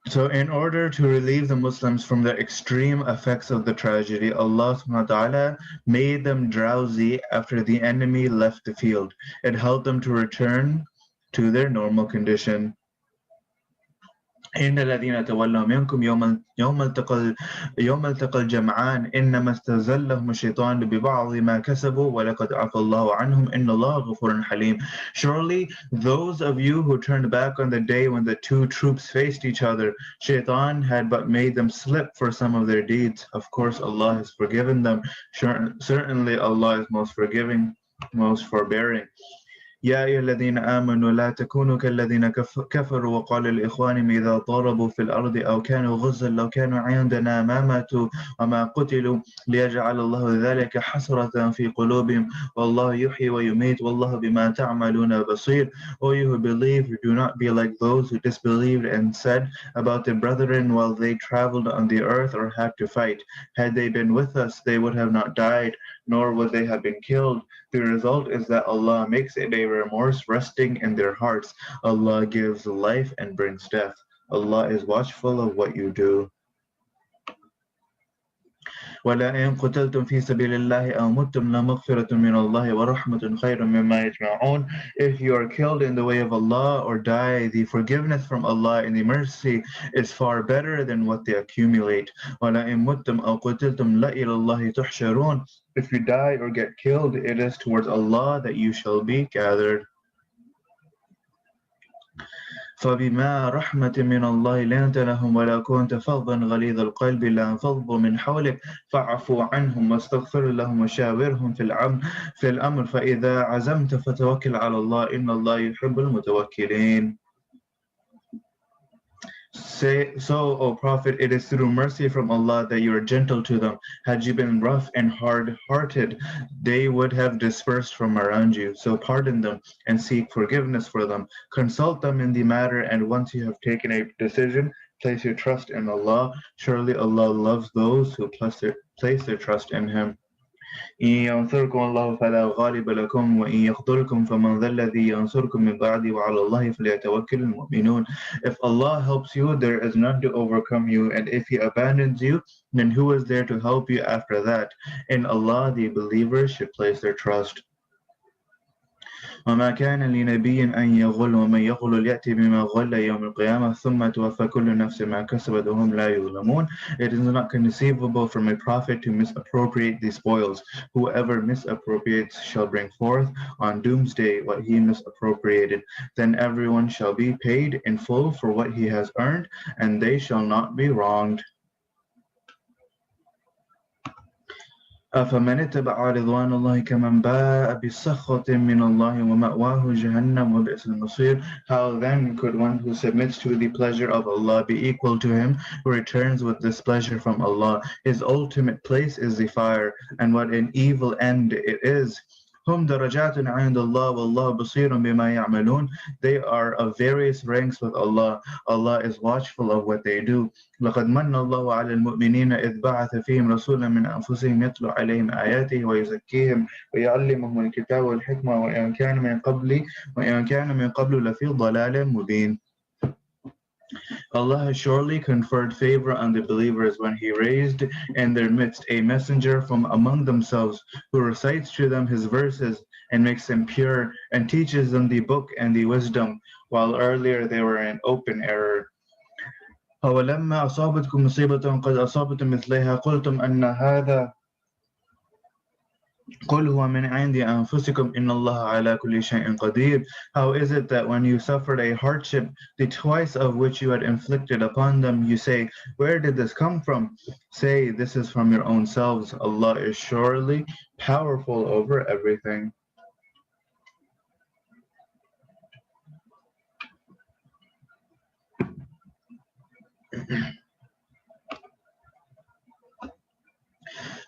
So in order to relieve the Muslims from the extreme effects of the tragedy, Allah subhanahu wa ta'ala made them drowsy after the enemy left the field. It helped them to return to their normal condition. إن الذين تولوا منكم يوم التقى الجمعان إنما استزلهم الشيطان ببعض ما كسبوا ولقد عفى الله عنهم إن الله غفور حليم. Surely those of you who turned back on the day when the two troops faced each other, Shaitan had but made them slip for some of their deeds. Of course, Allah has forgiven them. Certainly, Allah is most forgiving, most forbearing. يا أيها الذين آمنوا لا تكونوا كالذين كفروا وقالوا لإخوانهم إذا ضربوا في الأرض أو كانوا غزا لو كانوا عندنا ما ماتوا وما قتلوا ليجعل الله ذلك حسرة في قلوبهم والله يحيي ويميت والله بما تعملون بصير. O you who believe, do not be like those who disbelieved and said about their brethren while they traveled on the earth or had to fight. Had they been with us, they would have not died, nor would they have been killed. The result is that Allah makes it a remorse resting in their hearts. Allah gives life and brings death. Allah is watchful of what you do. وَلَئِن قُتِلْتُمْ فِي سَبِيلِ اللَّهِ أَوْ مُتُّمْ لَمَغْفِرَةٌ مِّنَ اللَّهِ وَرَحْمَةٌ خَيْرٌ مِّمَّا يَجْمَعُونَ. If you are killed in the way of Allah or die, the forgiveness from Allah and the mercy is far better than what they accumulate. وَلَئِن مُتُّمْ أَوْ قُتِلْتُمْ لَإِلَى اللَّهِ تُحْشَرُونَ. If you die or get killed, it is towards Allah that you shall be gathered. فبما رحمة من الله لنت لهم ولو كنت فظا غليظ القلب لانفضوا من حولك فاعف عنهم واستغفر لهم وشاورهم في الأمر فإذا عزمت فتوكل على الله إن الله يحب المتوكلين. Say, so, O Prophet, it is through mercy from Allah that you are gentle to them. Had you been rough and hard-hearted, they would have dispersed from around you. So pardon them and seek forgiveness for them. Consult them in the matter, and once you have taken a decision, place your trust in Allah. Surely Allah loves those who place their trust in Him. إن ينصركم الله فلا غالب لكم وإن يخذلكم فمن ذا الذي ينصركم من بعده وعلى الله فليتوكل المؤمنون. If Allah helps you, there is none to overcome you, and if He abandons you, then who is there to help you after that? In Allah, the believers should place their trust. وما كان لنبي أن يغل ومن يغل يأتي بما غل يوم القيامة ثم توفى كل نفس ما كسبت وهم لا يظلمون. It is not conceivable from a prophet to misappropriate the spoils. Whoever misappropriates shall bring forth on doomsday what he misappropriated. Then everyone shall be paid in full for what he has earned, and they shall not be wronged. أفمن اتبع رضوان الله كمن باء بسخط من الله ومأواه جهنم وبئس المصير. How then could one who submits to the pleasure of Allah be equal to him who returns with displeasure from Allah? His ultimate place is the fire, and what an evil end it is. هم درجات عند الله والله بصير بما يعملون. They are of various ranks with Allah. Allah is watchful of what they do. لقد من الله على المؤمنين إذ بعث فيهم رسولا من أنفسهم يتلو عليهم آياته ويزكيهم ويعلمهم الكتاب والحكمة وإن كان من قبل لفي ضلال مبين. Allah has surely conferred favor on the believers when He raised in their midst a messenger from among themselves who recites to them His verses and makes them pure and teaches them the book and the wisdom, while earlier they were in open error. أولما أصابتكم مصيبة قد أصابتم مثلها قلتم أن هذا قل هو من عند أنفسكم إن الله على كل شيء قدير. How is it that when you suffered a hardship, the twice of which you had inflicted upon them, you say, where did this come from? Say, this is from your own selves. Allah is surely powerful over everything.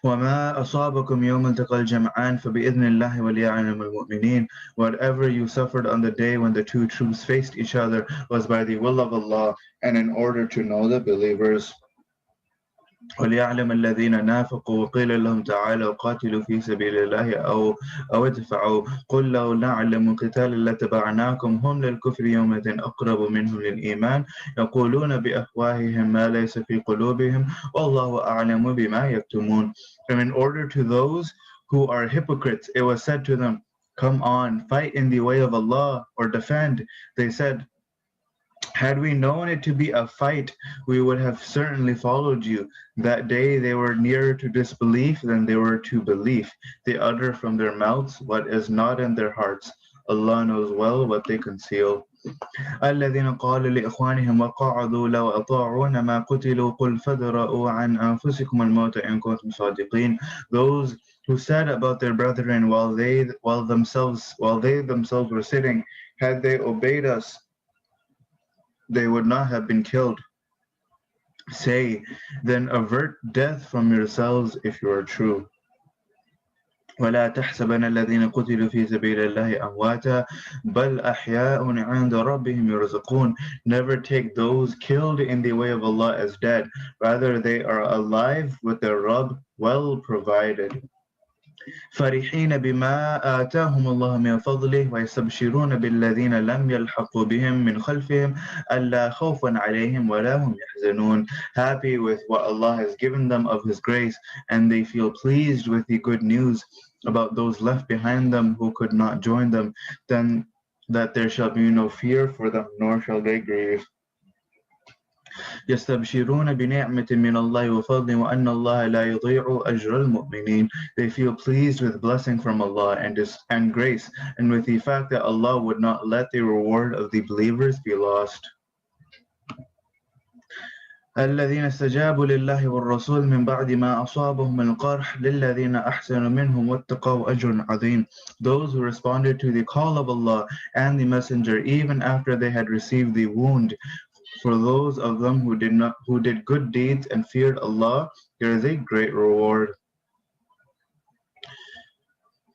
وَمَا أَصَابَكُمْ يَوْمَ الْتَقَى الْجَمْعَانِ فَبِإِذْنِ اللَّهِ وَلِيَعْلَمَ الْمُؤْمِنِينَ. Whatever you suffered on the day when the two troops faced each other was by the will of Allah and in order to know the believers. وليعلم الذين نافقوا وقيل لهم تعالوا قاتلوا في سبيل الله أو ادفعوا قل لو نعلم قتالا لاتبعناكم هم للكفر يومئذ أقرب منهم للإيمان يقولون بأفواههم ما ليس في قلوبهم والله أعلم بما يكتمون. And in order to those who are hypocrites, it was said to them, come on, fight in the way of Allah or defend. They said, had we known it to be a fight, we would have certainly followed you. That day they were nearer to disbelief than they were to belief. They utter from their mouths what is not in their hearts. Allah knows well what they conceal. الذين قالوا لإخوانهم وقعدوا لو أطاعونا ما قتلوا قل فادرءوا عن أنفسكم الموت إن كنتم صادقين. Those who said about their brethren while they themselves were sitting, had they obeyed us, they would not have been killed. Say, then avert death from yourselves if you are true. ولا تحسبن الذين قتلوا في سبيل الله أمواتا بل أحياء عند ربهم يرزقون. Never take those killed in the way of Allah as dead. Rather, they are alive with their Rabb, well provided. فرحين بما آتاهم الله من فضله ويستبشرون بالذين لم يلحقوا بهم من خلفهم ألا خوف عليهم ولا هم يحزنون. Happy with what Allah has given them of His grace, and they feel pleased with the good news about those left behind them who could not join them, then that there shall be no fear for them, nor shall they grieve. يستبشرون بنعمة من الله وفضل وأن الله لا يضيع أجر المؤمنين. They feel pleased with blessing from Allah and grace, and with the fact that Allah would not let the reward of the believers be lost. الذين استجابوا لله والرسول من بعد ما أصابهم القرح للذين أحسنوا منهم واتقوا أجر عظيم. Those who responded to the call of Allah and the Messenger even after they had received the wound. For those of them who did good deeds and feared Allah, there is a great reward.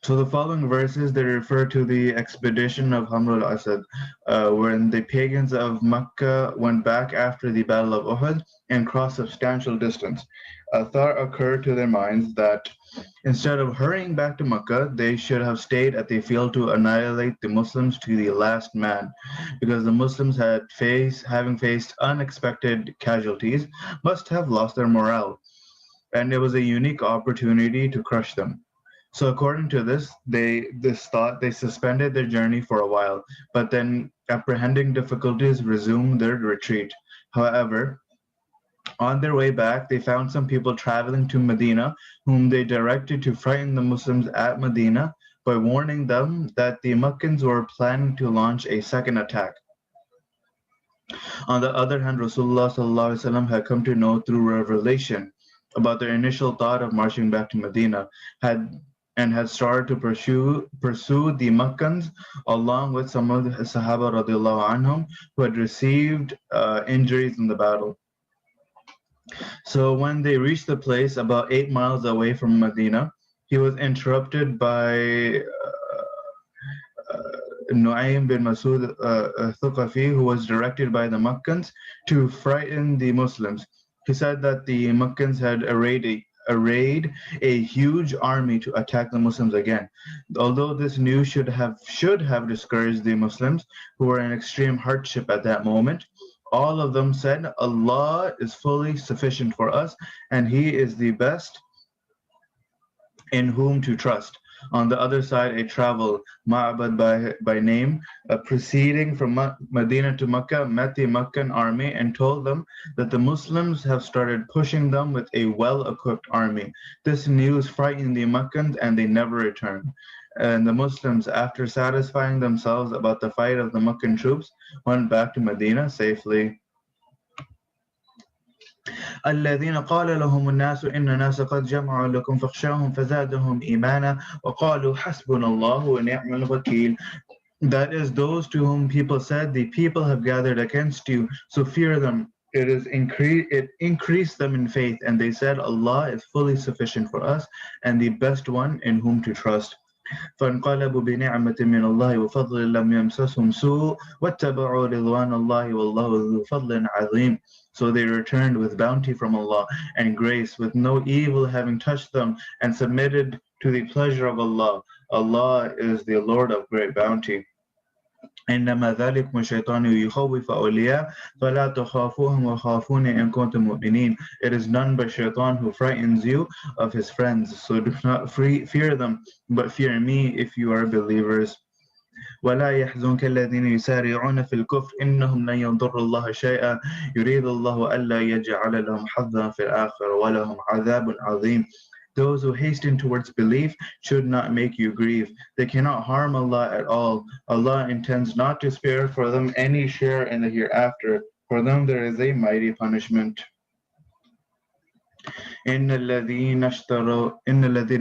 So the following verses, they refer to the expedition of Amr al-Asad, when the pagans of Mecca went back after the Battle of Uhud and crossed substantial distance. A thought occurred to their minds that instead of hurrying back to Mecca, they should have stayed at the field to annihilate the Muslims to the last man, because the Muslims having faced unexpected casualties, must have lost their morale, and it was a unique opportunity to crush them. So according to this thought, they suspended their journey for a while, but then apprehending difficulties resumed their retreat. However, on their way back, they found some people traveling to Medina, whom they directed to frighten the Muslims at Medina by warning them that the Meccans were planning to launch a second attack. On the other hand, Rasulullah ﷺ had come to know through revelation about their initial thought of marching back to Medina, had started to pursue the Meccans along with some of the Sahaba radiallahu anhum who had received injuries in the battle. So when they reached the place about 8 miles away from Medina, he was interrupted by Nu'aym bin Masud Thuqafi, who was directed by the Meccans to frighten the Muslims. He said that the Meccans had arrayed a huge army to attack the Muslims again. Although this news should have discouraged the Muslims, who were in extreme hardship at that moment, all of them said, Allah is fully sufficient for us, and He is the best in whom to trust. On the other side, a travel, Ma'bad by name, proceeding from Medina to Mecca, met the Meccan army and told them that the Muslims have started pushing them with a well-equipped army. This news frightened the Meccans and they never returned. And the Muslims, after satisfying themselves about the fight of the Meccan troops, went back to Medina safely. الذين قال لهم الناس إن الناس قد جمعوا لكم فاخشوهم فزادهم إيمانا وقالوا حسبنا الله ونعم الوكيل. That is, those to whom people said, the people have gathered against you, so fear them. it increased them in faith, and they said, Allah is fully sufficient for us and the best one in whom to trust. فانقلبوا بنعمة من الله وفضل لم يمسسهم سوء واتبعوا رضوان الله والله ذو فضل عظيم. So they returned with bounty from Allah and grace, with no evil having touched them, and submitted to the pleasure of Allah. Allah is the Lord of great bounty. إنما ذلكم الشيطان يخوف أولياء فلا تخافوهم وخافون إن كنتم مؤمنين. It is none but shaitan who frightens you of his friends, so do not fear them, but fear me if you are believers. ولا يحزنك الذين يسارعون في الكفر إنهم لن يضروا الله شيئا يريد الله ألا يجعل لهم حظا في الآخرة ولهم عذاب عظيم. Those who hasten towards belief should not make you grieve. They cannot harm Allah at all. Allah intends not to spare for them any share in the hereafter. For them there is a mighty punishment. إن الذين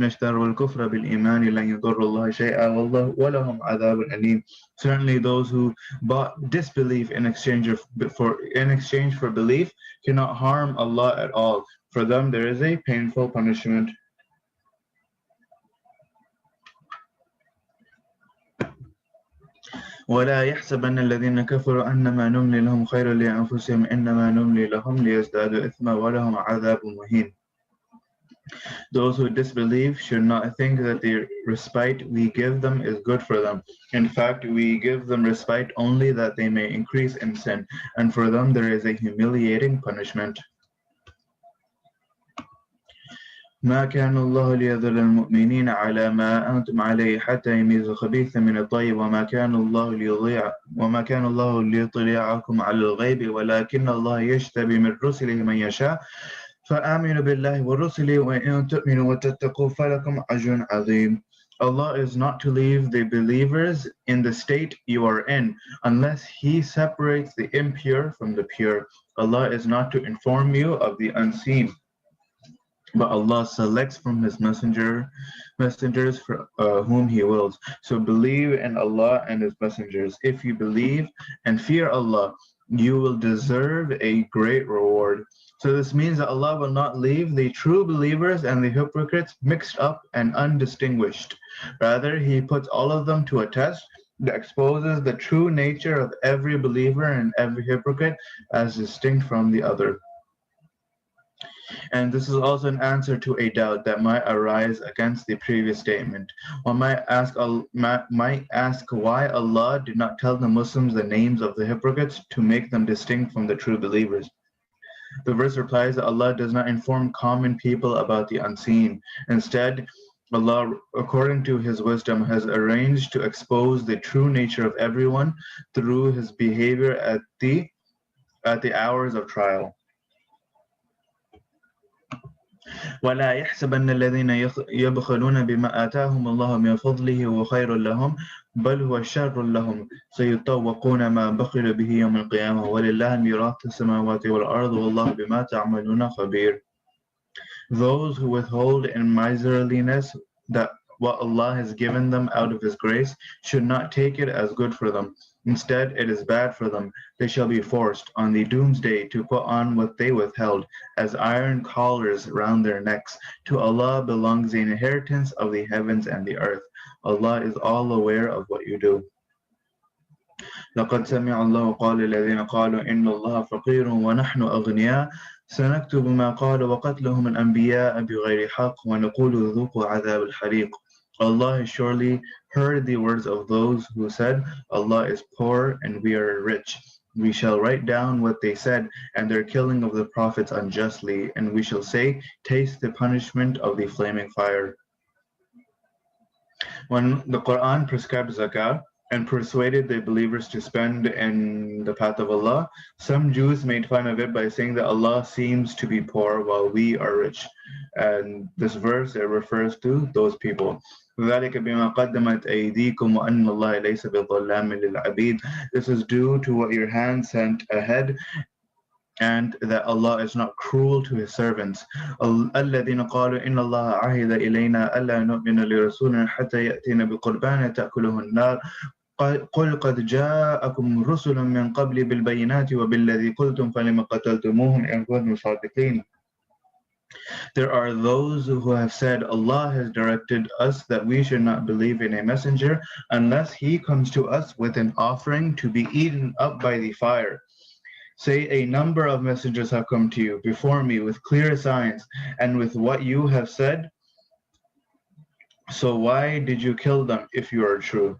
اشتروا الكفر بالإيمان لن يضروا الله شيئا والله ولهم عذاب أليم. Certainly those who bought disbelief in exchange for belief cannot harm Allah at all. For them there is a painful punishment. ولا يحسبن الذين كفروا أنما نملي لهم خير لأنفسهم إنما نملي لهم ليزدادوا إثما ولهم عذاب مهين. Those who disbelieve should not think that the respite we give them is good for them. In fact, we give them respite only that they may increase in sin, and for them there is a humiliating punishment. ما كان الله ليذل المؤمنين على ما أنتم عليه حتى يميز الخبيث من الطيب وما كان الله ليطلعكم على الغيب ولكن الله يجتبي من رسله من يشاء فآمنوا بالله ورسله وإن تؤمنوا وتتقوا فلكم أجر عظيم. Allah is not to leave the believers in the state you are in unless He separates the impure from the pure. Allah is not to inform you of the unseen, but Allah selects from His messengers for whom He wills. So believe in Allah and His messengers. If you believe and fear Allah, you will deserve a great reward. So this means that Allah will not leave the true believers and the hypocrites mixed up and undistinguished. Rather, He puts all of them to a test that exposes the true nature of every believer and every hypocrite as distinct from the other. And this is also an answer to a doubt that might arise against the previous statement. One might ask why Allah did not tell the Muslims the names of the hypocrites to make them distinct from the true believers. The verse replies that Allah does not inform common people about the unseen. Instead, Allah, according to His wisdom, has arranged to expose the true nature of everyone through his behavior at the hours of trial. ولا يحسبن الذين يبخلون بما آتاهم الله من فضله وخير لهم بل هو شر لهم سيطوقون ما بخلوا به يوم القيامة ولله ميراث السماوات والأرض والله بما تعملون خبير. Those who withhold in miserliness that what Allah has given them out of His grace should not take it as good for them. Instead, it is bad for them. They shall be forced on the doomsday to put on what they withheld as iron collars round their necks. To Allah belongs the inheritance of the heavens and the earth. Allah is all aware of what you do. لقد سمع الله قال الذين قالوا إن الله فقير ونحن أغنياء سنكتب ما قالوا وقتلهم الأنبياء بغير حق ونقول ذوقوا عذاب الحريق. Allah has surely heard the words of those who said, Allah is poor and we are rich. We shall write down what they said and their killing of the prophets unjustly, and we shall say, taste the punishment of the flaming fire. When the Quran prescribed zakah and persuaded the believers to spend in the path of Allah, some Jews made fun of it by saying that Allah seems to be poor while we are rich. And this verse, it refers to those people. ذلك بما قدمت أيديكم وأن الله ليس بظلام للعبيد. This is due to what your hand sent ahead, and that Allah is not cruel to His servants. الذين قالوا إن الله عهد إلينا ألا نؤمن لرسول حتى يأتينا بقربان تأكله النار قل قد جاءكم رسل من قبل بالبينات وبالذي قلتم فلم قتلتموهم إن كنتم صادقين. There are those who have said, Allah has directed us that we should not believe in a messenger unless he comes to us with an offering to be eaten up by the fire. Say, a number of messengers have come to you before me with clear signs and with what you have said. So why did you kill them if you are true?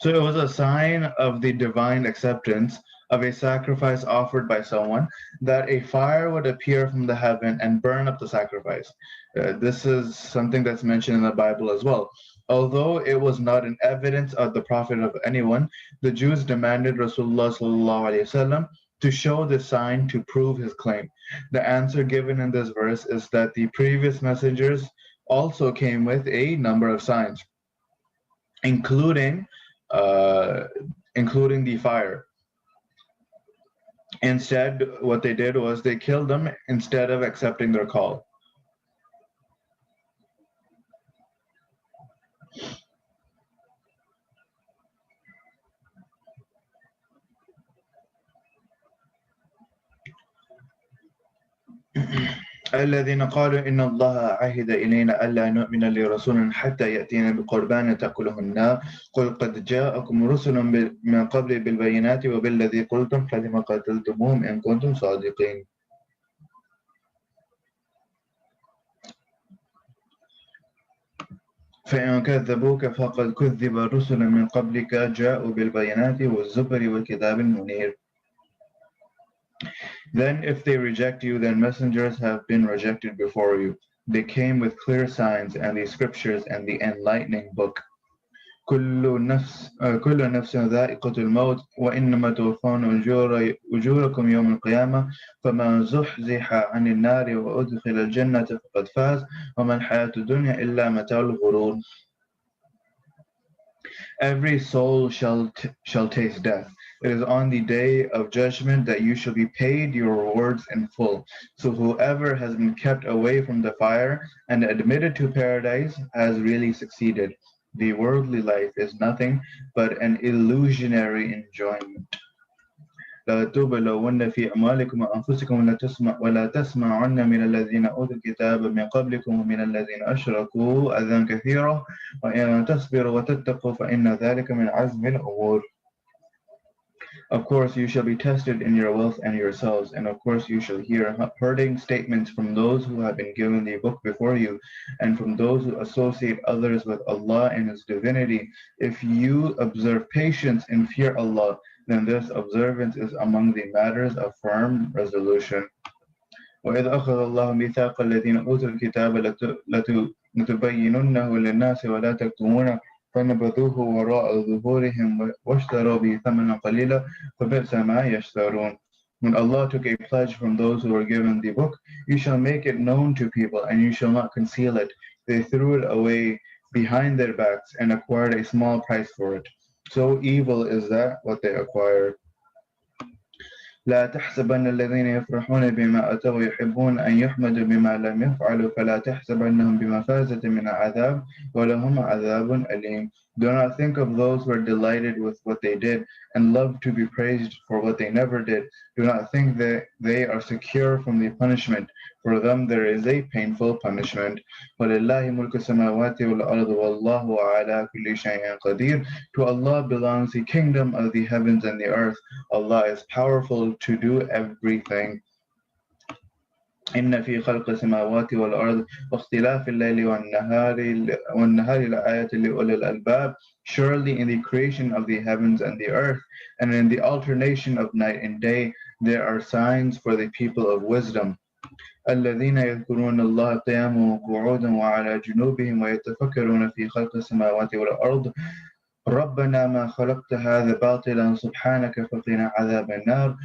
So it was a sign of the divine acceptance of a sacrifice offered by someone that a fire would appear from the heaven and burn up the sacrifice. This is something that's mentioned in the Bible as well. Although it was not an evidence of the prophet of anyone, the Jews demanded Rasulullah sallallahu alaihi wasallam to show the sign to prove his claim. The answer given in this verse is that the previous messengers also came with a number of signs, including uh, including the fire. Instead, what they did was they killed them instead of accepting their call. الذين قالوا إن الله عهد إلينا ألا نؤمن لرسول حتى يأتينا بقربان تأكله النار قل قد جاءكم رسل من قبل بالبينات وبالذي قلتم فلم قتلتموهم إن كنتم صادقين. فإن كذبوك فقد كذب رسل من قبلك جاءوا بالبينات والزبر والكتاب المنير. Then if they reject you, then messengers have been rejected before you. They came with clear signs and the scriptures and the enlightening book. كل نفس ذائقة الموت وإنما توفون أجوركم يوم القيامة فمن زحزح عن النار وأدخل الجنة فقد فاز وما الحياة الدنيا إلا متاع الغرور. Every soul shall taste death. It is on the day of judgment that you shall be paid your rewards in full. So whoever has been kept away from the fire and admitted to paradise has really succeeded. The worldly life is nothing but an illusionary enjoyment. لا تبلون في أموالكم وأنفسكم ولا تسمعن من الذين أوتوا الكتاب من قبلكم ومن الذين أشركوا أذى كثيرا وإن تصبروا وتتقوا فإن ذلك من عزم الأمور. Of course, you shall be tested in your wealth and yourselves, and of course you shall hear hurting statements from those who have been given the book before you, and from those who associate others with Allah and His divinity. If you observe patience and fear Allah, then this observance is among the matters of firm resolution. وإذ أخذ الله ميثاق الذين أوتوا الكتاب لتبيننه للناس ولا تكتمونه فنبذوه وراء ظهورهم واشتروا به ثمنا قليلا فبئس ما يشترون. When Allah took a pledge from those who were given the book, you shall make it known to people and you shall not conceal it. They threw it away behind their backs and acquired a small price for it. So evil is that what they acquire. لا تحسبن الذين يفرحون بما أتوا ويحبون أن يحمدوا بما لم يفعلوا فلا تحسبنهم بمفازة من عذاب ولهم عذاب أليم. Do not think of those who are delighted with what they did and love to be praised for what they never did. Do not think that they are secure from the punishment. For them there is a painful punishment. وَلِلَّهِ مُلْكُ السَّمَاوَاتِ وَالْأَرْضِ وَاللَّهُ عَلَى كُلِّ شَيْءٍ قَدِيرٌ. To Allah belongs the kingdom of the heavens and the earth. Allah is powerful to do everything. إن في خلق السماوات والأرض واختلاف الليل والنهار لآيات لأولي الألباب. Surely in the creation of the heavens and the earth and in the alternation of night and day there are signs for the people of wisdom. الذين يذكرون الله قياما وقعودا وعلى جنوبهم ويتفكرون في خلق السماوات والأرض ربنا ما خلقت هذا باطلا سبحانك فقنا عذاب النار.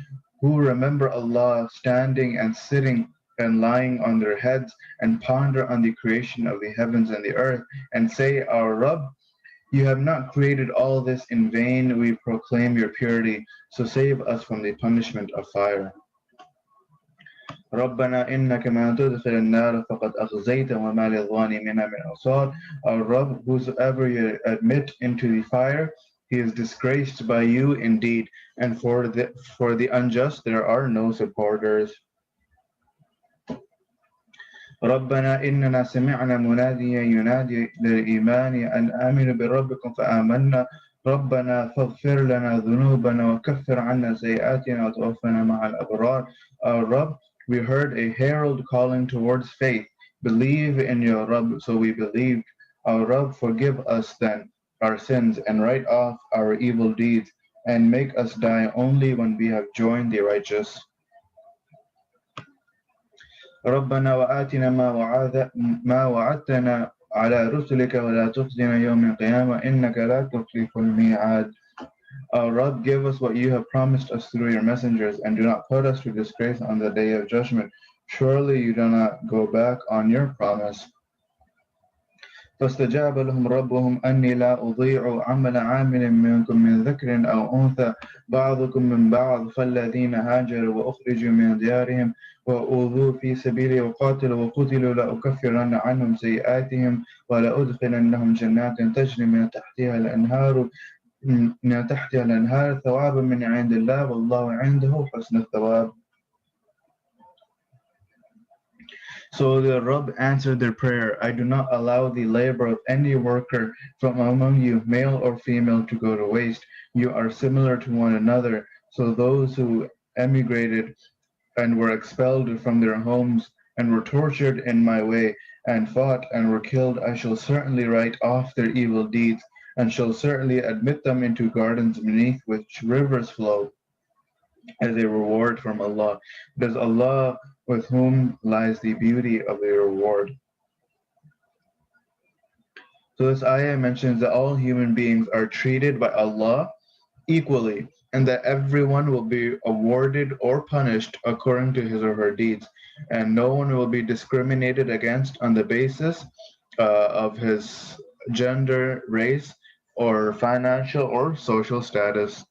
Who remember Allah standing and sitting and lying on their heads and ponder on the creation of the heavens and the earth and say, Our Rabb, you have not created all this in vain. We proclaim your purity, so save us from the punishment of fire. ربنا إنك من تدخل النار فقد أخزيت وما للظالمين من أنصار. Our Rabb, whosoever you admit into the fire, He is disgraced by you indeed, and for the unjust there are no supporters. ربنا إننا سمعنا مناديا ينادي للإيمان أن آمنوا بربكم فآمنا ربنا فاغفر لنا ذنوبنا وكفر عنا سيئاتنا وتوفنا مع الأبرار. Our Rabb, we heard a herald calling towards faith. Believe in your Rabb, so we believed. Our Rabb, forgive us then our sins and write off our evil deeds and make us die only when we have joined the righteous. ربنا وآتنا ما وعدتنا على رسلك ولا تخزنا يوم القيامة إنك لا تخلف الميعاد. Our Rabb, give us what you have promised us through your messengers, and do not put us to disgrace on the day of judgment. Surely you do not go back on your promise. فاستجاب لهم ربهم أني لا أضيع عمل عامل منكم من ذكر أو أنثى بعضكم من بعض فالذين هاجروا وأخرجوا من ديارهم وأوذوا في سبيلي وقاتلوا وقتلوا لأكفرن عنهم سيئاتهم ولأدخلنهم جنات تجري من تحتها الأنهار ثوابا من عند الله والله عنده حسن الثواب. So the Rabb answered their prayer, I do not allow the labor of any worker from among you, male or female, to go to waste. You are similar to one another. So those who emigrated and were expelled from their homes and were tortured in my way and fought and were killed, I shall certainly write off their evil deeds and shall certainly admit them into gardens beneath which rivers flow as a reward from Allah. It is Allah with whom lies the beauty of the reward. So this ayah mentions that all human beings are treated by Allah equally, and that everyone will be awarded or punished according to his or her deeds, and no one will be discriminated against on the basis of his gender, race, or financial or social status.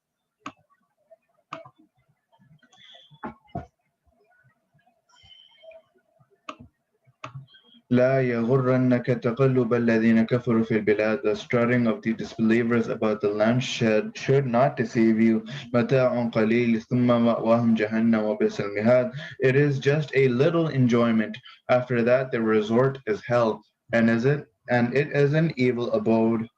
لا يغرنك تقلب الذين كفروا في البلاد. The strutting of the disbelievers about the land should not deceive you. متاع قليل ثم مأواهم جهنم وبئس المهاد. It is just a little enjoyment. After that, the resort is hell, and it is an evil abode.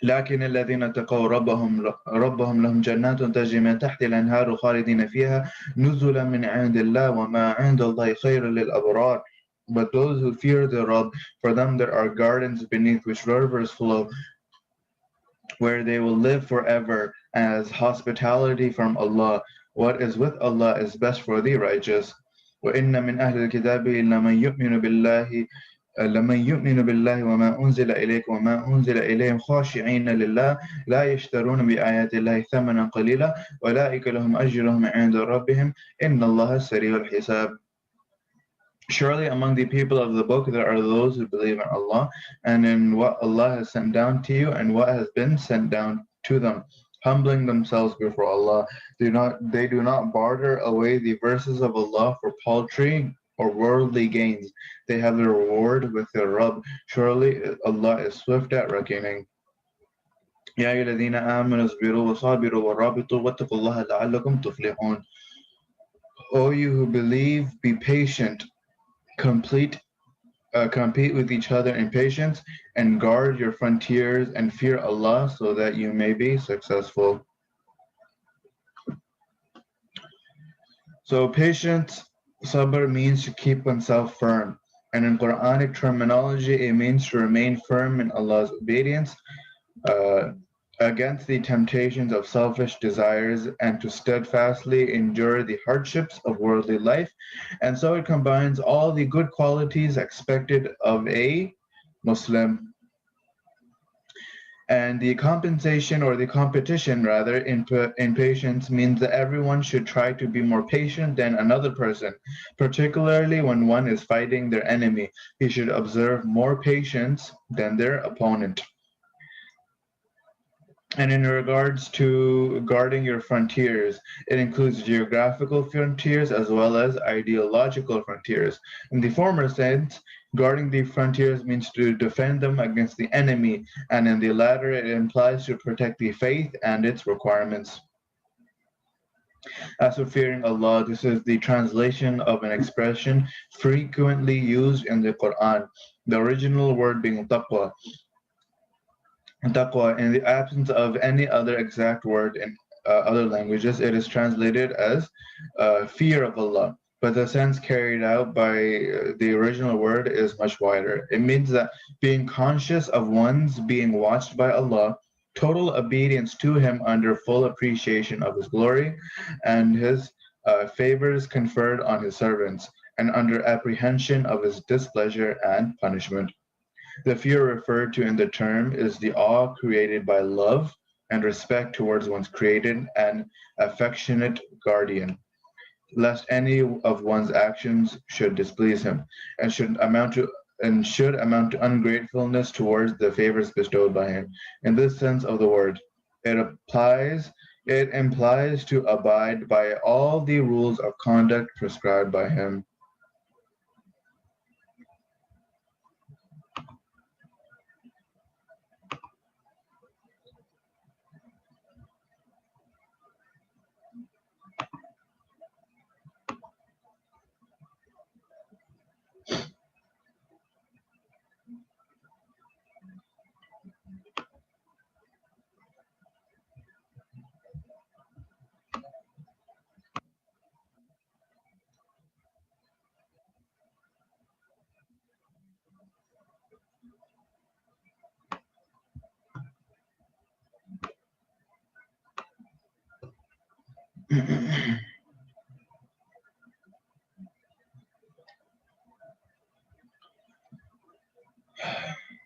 لكن الذين اتقوا ربهم لهم جنات تجري من تحت الأنهار خالدين فيها نزلا من عند الله وما عند الله خير للأبرار. But those who fear the Rabb, for them there are gardens beneath which rivers flow, where they will live forever as hospitality from Allah. What is with Allah is best for the righteous. وَإِنَّ مِنْ أَهْلِ الْكِتَابِ لمن يؤمن بالله وما أنزل إليك وما أنزل إليهم خاشعين لله لا يشترون بآيات الله ثمنا قليلا أولئك لهم أجرهم عند ربهم إن الله سريع الحساب. Surely among the people of the book there are those who believe in Allah and in what Allah has sent down to you and what has been sent down to them, humbling themselves before Allah. They do not barter away the verses of Allah for paltry or worldly gains. They have their reward with their Rabb. Surely Allah is swift at reckoning. يا أيها الذين آمنوا اصبروا وصابروا ورابطوا واتقوا الله لعلكم تفلحون. O you who believe, be patient, compete with each other in patience, and guard your frontiers and fear Allah so that you may be successful. So patience, sabr, means to keep oneself firm. And in Quranic terminology, it means to remain firm in Allah's obedience against the temptations of selfish desires and to steadfastly endure the hardships of worldly life. And so it combines all the good qualities expected of a Muslim. And the compensation or the competition rather in patience means that everyone should try to be more patient than another person, particularly when one is fighting their enemy. He should observe more patience than their opponent. And in regards to guarding your frontiers, it includes geographical frontiers as well as ideological frontiers. In the former sense, guarding the frontiers means to defend them against the enemy, and in the latter, it implies to protect the faith and its requirements. As for fearing Allah, this is the translation of an expression frequently used in the Quran, the original word being taqwa. Taqwa, in the absence of any other exact word in other languages, it is translated as fear of Allah. But the sense carried out by the original word is much wider. It means that being conscious of one's being watched by Allah, total obedience to Him under full appreciation of His glory, and His favors conferred on His servants, and under apprehension of His displeasure and punishment. The fear referred to in the term is the awe created by love and respect towards one's created and affectionate guardian, lest any of one's actions should displease him and should amount to ungratefulness towards the favors bestowed by him. In this sense of the word, it implies to abide by all the rules of conduct prescribed by him.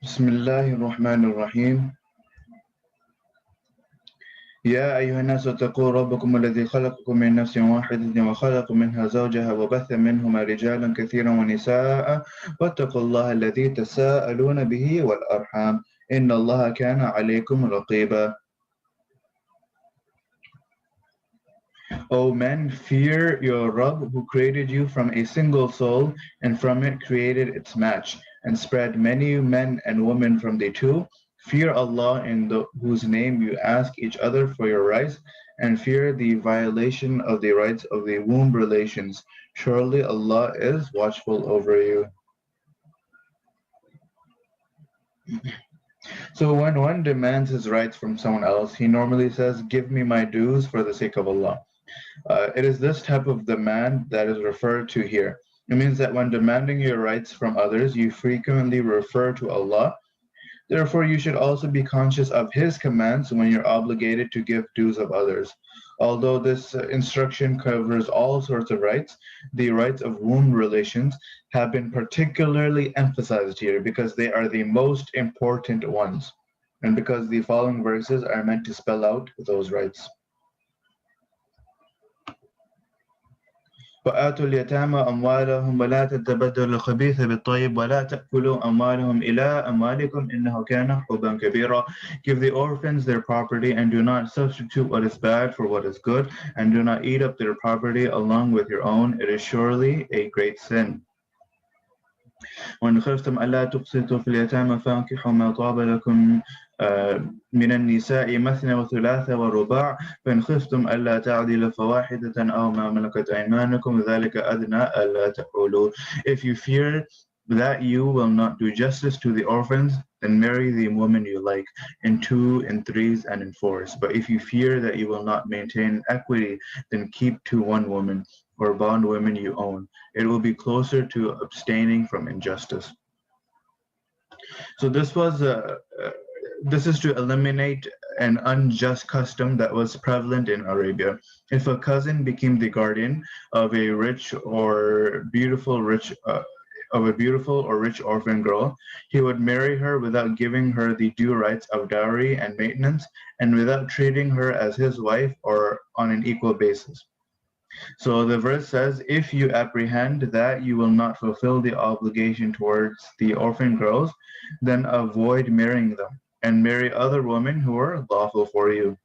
بسم الله الرحمن الرحيم. يا أيها الناس اتقوا ربكم الذي خلقكم من نفس واحدة وخلق منها زوجها وبث منهما رجالا كثيرا ونساء واتقوا الله الذي تساءلون به والأرحام إن الله كان عليكم رقيبا. O men, fear your Rabb who created you from a single soul and from it created its match and spread many men and women from the two. Fear Allah in whose name you ask each other for your rights, and fear the violation of the rights of the womb relations. Surely Allah is watchful over you. So when one demands his rights from someone else, he normally says, "Give me my dues for the sake of Allah." It is this type of demand that is referred to here. It means that when demanding your rights from others, you frequently refer to Allah. Therefore, you should also be conscious of His commands when you're obligated to give dues of others. Although this instruction covers all sorts of rights, the rights of womb relations have been particularly emphasized here because they are the most important ones, and because the following verses are meant to spell out those rights. وآتوا اليتامى أموالهم ولا تتبدلوا الخبيث بالطيب ولا تأكلوا أموالهم إلى أموالكم إنه كان حبا كبيرا. Give the orphans their property and do not substitute what is bad for what is good, and do not eat up their property along with your own. It is surely a great sin. وإن خفتم ألا تقسطوا في اليتامى فانكحوا ما طاب لكم من النساء مثنى وثلاث ورباع فإن خفتم ألا تعدلوا فواحدة أو ما ملكت أيمانكم ذلك أدنى ألا تعولوا. If you fear that you will not do justice to the orphans, then marry the woman you like in 2, in 3s, and in 4s. But if you fear that you will not maintain equity, then keep to one woman or bond women you own. It will be closer to abstaining from injustice. So this is to eliminate an unjust custom that was prevalent in Arabia. If a cousin became the guardian of a beautiful or rich orphan girl, he would marry her without giving her the due rights of dowry and maintenance, and without treating her as his wife or on an equal basis. So the verse says, if you apprehend that you will not fulfill the obligation towards the orphan girls, then avoid marrying them. and marry other women who are lawful for you.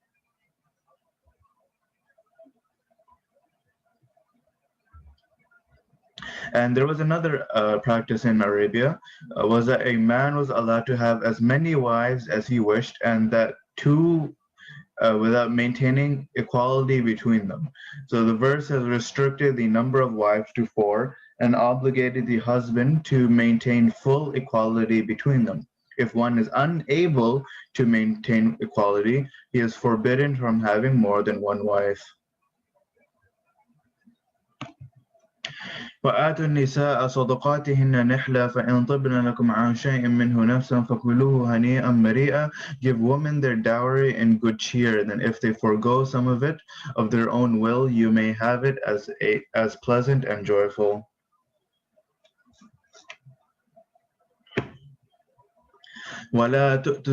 And there was another practice in Arabia, was that a man was allowed to have as many wives as he wished, and that two without maintaining equality between them. So the verse has restricted the number of wives to four and obligated the husband to maintain full equality between them. If one is unable to maintain equality, he is forbidden from having more than one wife. وآتوا النساء صدقاتهن نحلة فإن طبن لكم عن شيء منه نفسا فكلوه هنيئا مريئا. Give women their dowry in good cheer, and if they forego some of it of their own will, you may have it as pleasant and joyful. ولا تؤتوا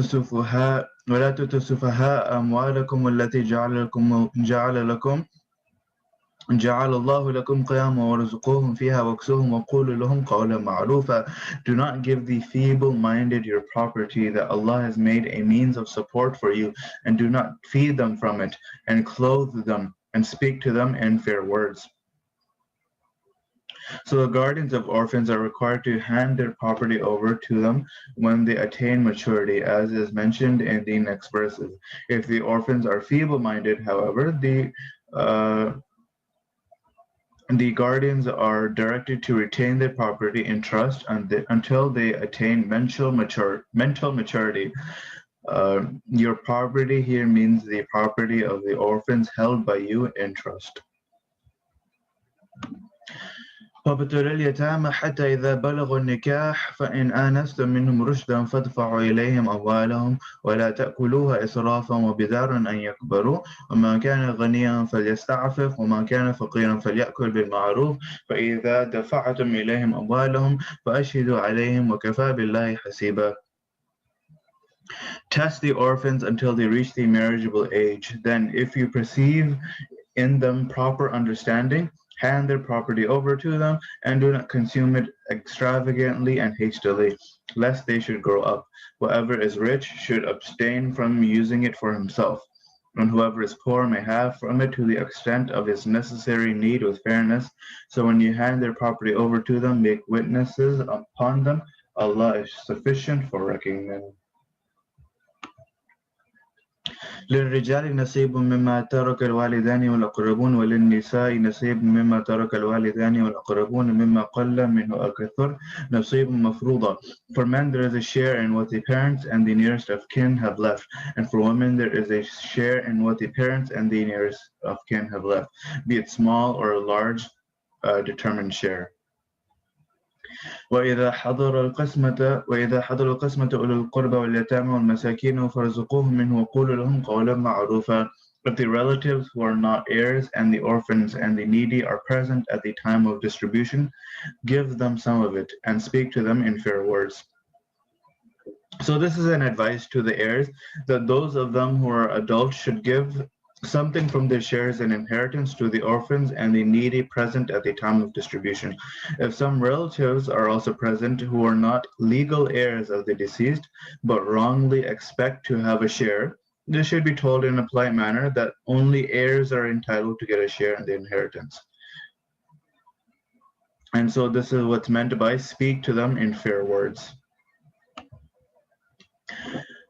السفهاء أموالكم التي جعل الله لكم قياما وارزقوهم فيها واكسوهم وقولوا لهم قولا معروفا. Do not give the feeble-minded your property that Allah has made a means of support for you, and do not feed them from it, and clothe them, and speak to them in fair words. So the guardians of orphans are required to hand their property over to them when they attain maturity, as is mentioned in the next verses. If the orphans are feeble-minded, however, the guardians are directed to retain their property in trust until they attain mental maturity. Your property here means the property of the orphans held by you in trust. وابتلوا اليتامى حتى إذا بلغوا النكاح فإن آنستم منهم رشدا فادفعوا إليهم أموالهم ولا تأكلوها إسرافا وبدارا أن يكبروا وما كان غنيا فليستعفف وما كان فقيرا فليأكل بالمعروف فإذا دفعتم إليهم أموالهم فأشهدوا عليهم وكفى بالله حسيبا. Test the orphans until they reach the marriageable age. Then, if you perceive in them proper understanding, hand their property over to them, and do not consume it extravagantly and hastily, lest they should grow up. Whoever is rich should abstain from using it for himself, and whoever is poor may have from it to the extent of his necessary need with fairness. So when you hand their property over to them, make witnesses upon them. Allah is sufficient for reckoning. للرجال نصيب مما ترك الوالدان والأقربون وللنساء نصيب مما ترك الوالدان والأقربون مما قل منه أو كثر نصيب مفروضة. For men there is a share in what the parents and the nearest of kin have left, and for women there is a share in what the parents and the nearest of kin have left, be it small or a large determined share. وإذا حضر القسمة أولو القربى واليتامى والمساكين فارزقوهم منه وقولوا لهم قولا معروفا. If the relatives who are not heirs and the orphans and the needy are present at the time of distribution, give them some of it and speak to them in fair words. So this is an advice to the heirs that those of them who are adults should give something from their shares and inheritance to the orphans and the needy present at the time of distribution. If some relatives are also present who are not legal heirs of the deceased, but wrongly expect to have a share, this should be told in a polite manner that only heirs are entitled to get a share in the inheritance. And so this is what's meant by speak to them in fair words.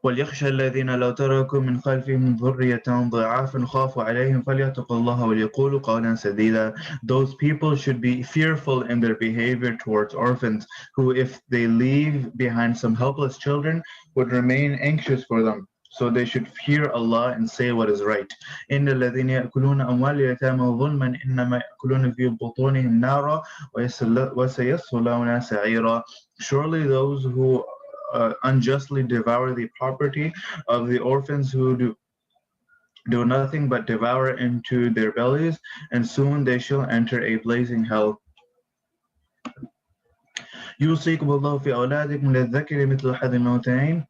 وليخشى الذين لو تركوا من خلفهم ذرية ضعافا خافوا عليهم فليتقوا الله وليقولوا قولا سديدا. Those people should be fearful in their behavior towards orphans, who if they leave behind some helpless children would remain anxious for them. So they should fear Allah and say what is right. إن الذين يأكلون أموال اليتامى ظلما إنما يأكلون في بطونهم نارا وسيصلون سعيرا. Surely those who unjustly devour the property of the orphans who do nothing but devour into their bellies, and soon they shall enter a blazing hell. يوصيكم الله في أولادكم للذكر مثل حظ الأنثيين.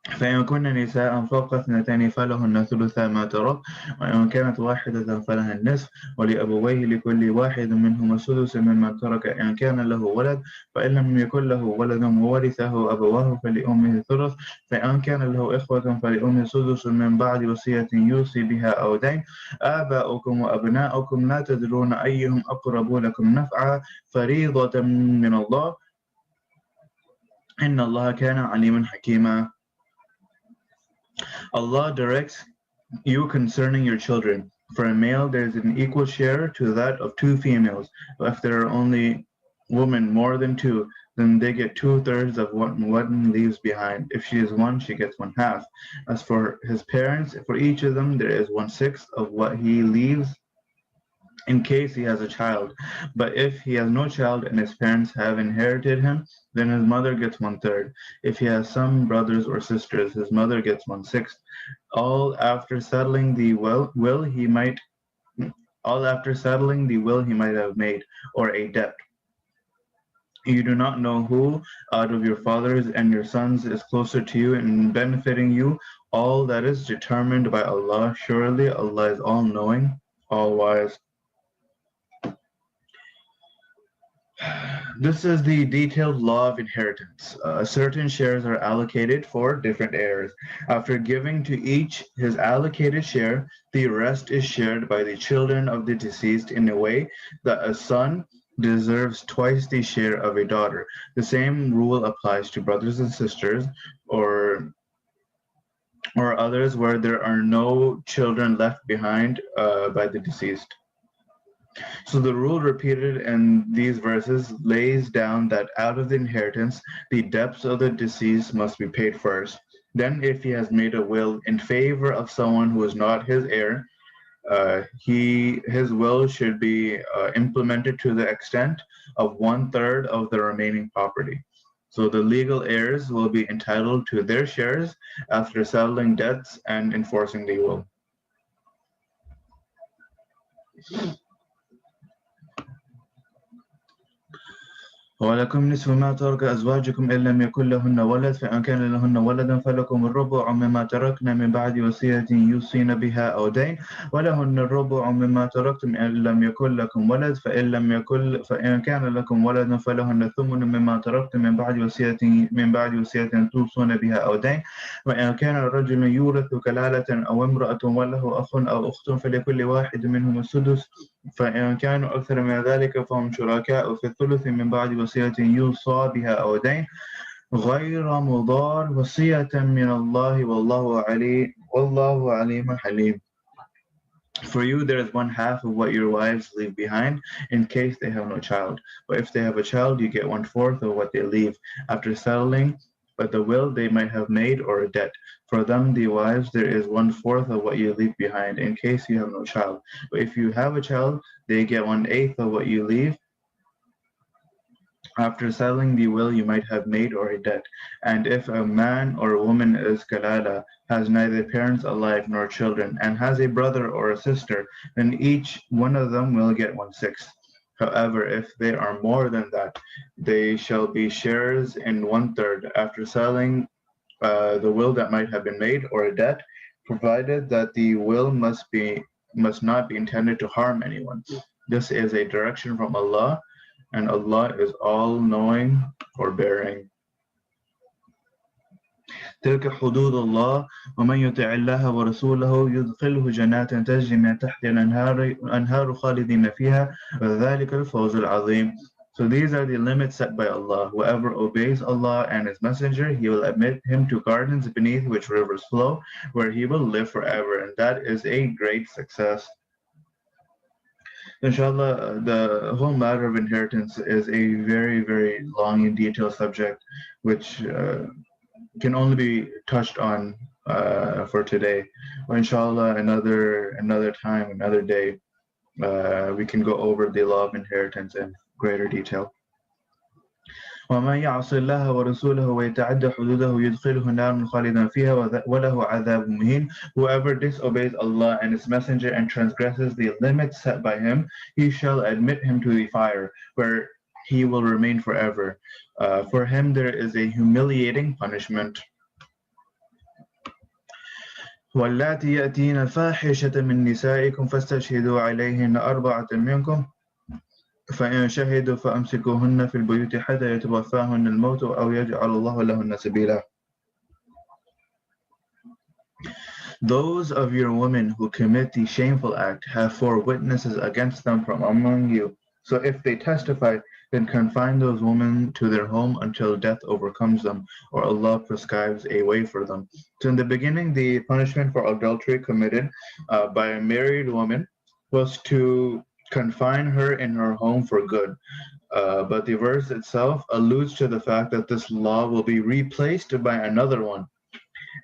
فإن كن نساء فوق اثنتين فلهن ثلثا ما ترك وإن كانت واحدة فلها النصف ولأبويه لكل واحد منهما السدس مما ترك إن كان له ولد فإن لم يكن له ولد وورثه أبواه فلأمه الثلث فإن كان له إخوة فلأمه السدس من بعد وصية يوصي بها أو دين آباؤكم وأبناؤكم لا تدرون أيهم أقرب لكم نفعا فريضة من الله إن الله كان عليما حكيما. Allah directs you concerning your children. For a male, there is an equal share to that of two females. If there are only women more than two, then they get 2/3 of what one leaves behind. If she is one, she gets 1/2. As for his parents, for each of them, there is 1/6 of what he leaves in case he has a child. But if he has no child and his parents have inherited him, then his mother gets 1/3. If he has some brothers or sisters, his mother gets 1/6. All after settling the will he might all after settling the will he might have made, or a debt. You do not know who out of your fathers and your sons is closer to you in benefiting you. All that is determined by Allah. Surely Allah is all knowing, all wise. This is the detailed law of inheritance. Certain shares are allocated for different heirs. After giving to each his allocated share, the rest is shared by the children of the deceased in a way that a son deserves twice the share of a daughter. The same rule applies to brothers and sisters or others where there are no children left behind by the deceased. So the rule repeated in these verses lays down that out of the inheritance, the debts of the deceased must be paid first. Then, if he has made a will in favor of someone who is not his heir, his will should be implemented to the extent of 1/3 of the remaining property. So the legal heirs will be entitled to their shares after settling debts and enforcing the will. ولكم نصف ما ترك أزواجكم إن لم يكن لهن ولد فإن كان لهن ولدا فلكم الربع مما تركن من بعد وصية يوصين بها أو دين ولهن الربع مما تركتم إن لم يكن لكم ولد فإن كان لكم ولد فلهن الثمن مما تركتم من بعد وصية توصون بها أو دين وإن كان الرجل يورث كلالة أو امرأة وله أخ أو أخت فلكل واحد منهم السدس فإن كانوا أكثر من ذلك فهم شركاء في الثلث من بعد وصية يوصى بها أو دين غير مضار وصية من الله والله عليم حليم. For you there is 1/2 of what your wives leave behind in case they have no child. But if they have a child, you get 1/4 of what they leave after settling the will they might have made or a debt. For them, the wives, there is 1/4 of what you leave behind in case you have no child. But if you have a child, they get 1/8 of what you leave after settling the will you might have made or a debt. And if a man or a woman is kalala, has neither parents alive nor children, and has a brother or a sister, then each one of them will get 1/6. However, if they are more than that, they shall be shares in 1/3 after selling the will that might have been made or a debt, provided that the will must not be intended to harm anyone. This is a direction from Allah, and Allah is all-knowing, forbearing. تلك حدود الله ومن يطع الله ورسوله يدخله جنات تجري من تحتها الأنهار خالدين فيها وذلك الفوز العظيم. So these are the limits set by Allah. Whoever obeys Allah and His Messenger, He will admit him to gardens beneath which rivers flow, where he will live forever, and that is a great success. Inshallah, the whole matter of inheritance is a very, very long and detailed subject, which can only be touched on for today. Or inshallah, another time, another day, we can go over the law of inheritance in greater detail. ومن يعص الله ورسوله ويتعدى حدوده يدخله نارا خالدا فيها وله عذاب مهين. Whoever disobeys Allah and His Messenger and transgresses the limits set by Him, He shall admit him to the fire, where he will remain forever. For him there is a humiliating punishment. واللاتي يأتين الفاحشة من نسائكم فاستشهدوا عليهن أربعة منكم فإن شهدوا فأمسكوهن في البيوت حتى يتوفاهن الموت أو يجعل الله لهن سبيلا. Those of your women who commit the shameful act have 4 witnesses against them from among you. So if they testify, then confine those women to their home until death overcomes them, or Allah prescribes a way for them. So in the beginning, the punishment for adultery committed by a married woman was to confine her in her home for good. But the verse itself alludes to the fact that this law will be replaced by another one.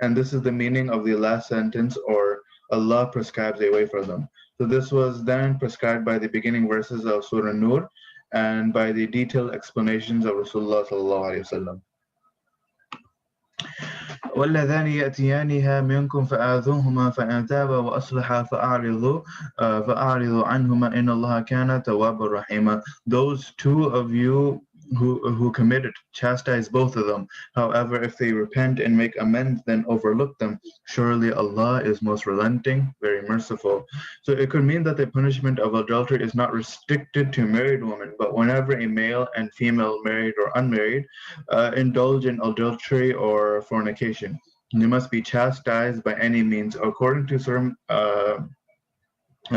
And this is the meaning of the last sentence, or Allah prescribes a way for them. So this was then prescribed by the beginning verses of Surah Nur and by the detailed explanations of Rasulullah sallallahu alaihi wasallam. واللذان يأتيانها منكم فآذوهما فإن تابا وأصلحا فأعرضوا عنهما إن الله كان توابا رحيما. Those 2 of you who committed, chastise both of them. However, if they repent and make amends, then overlook them. Surely Allah is most relenting, very merciful. So it could mean that the punishment of adultery is not restricted to married women, but whenever a male and female, married or unmarried, indulge in adultery or fornication, they must be chastised by any means. According to some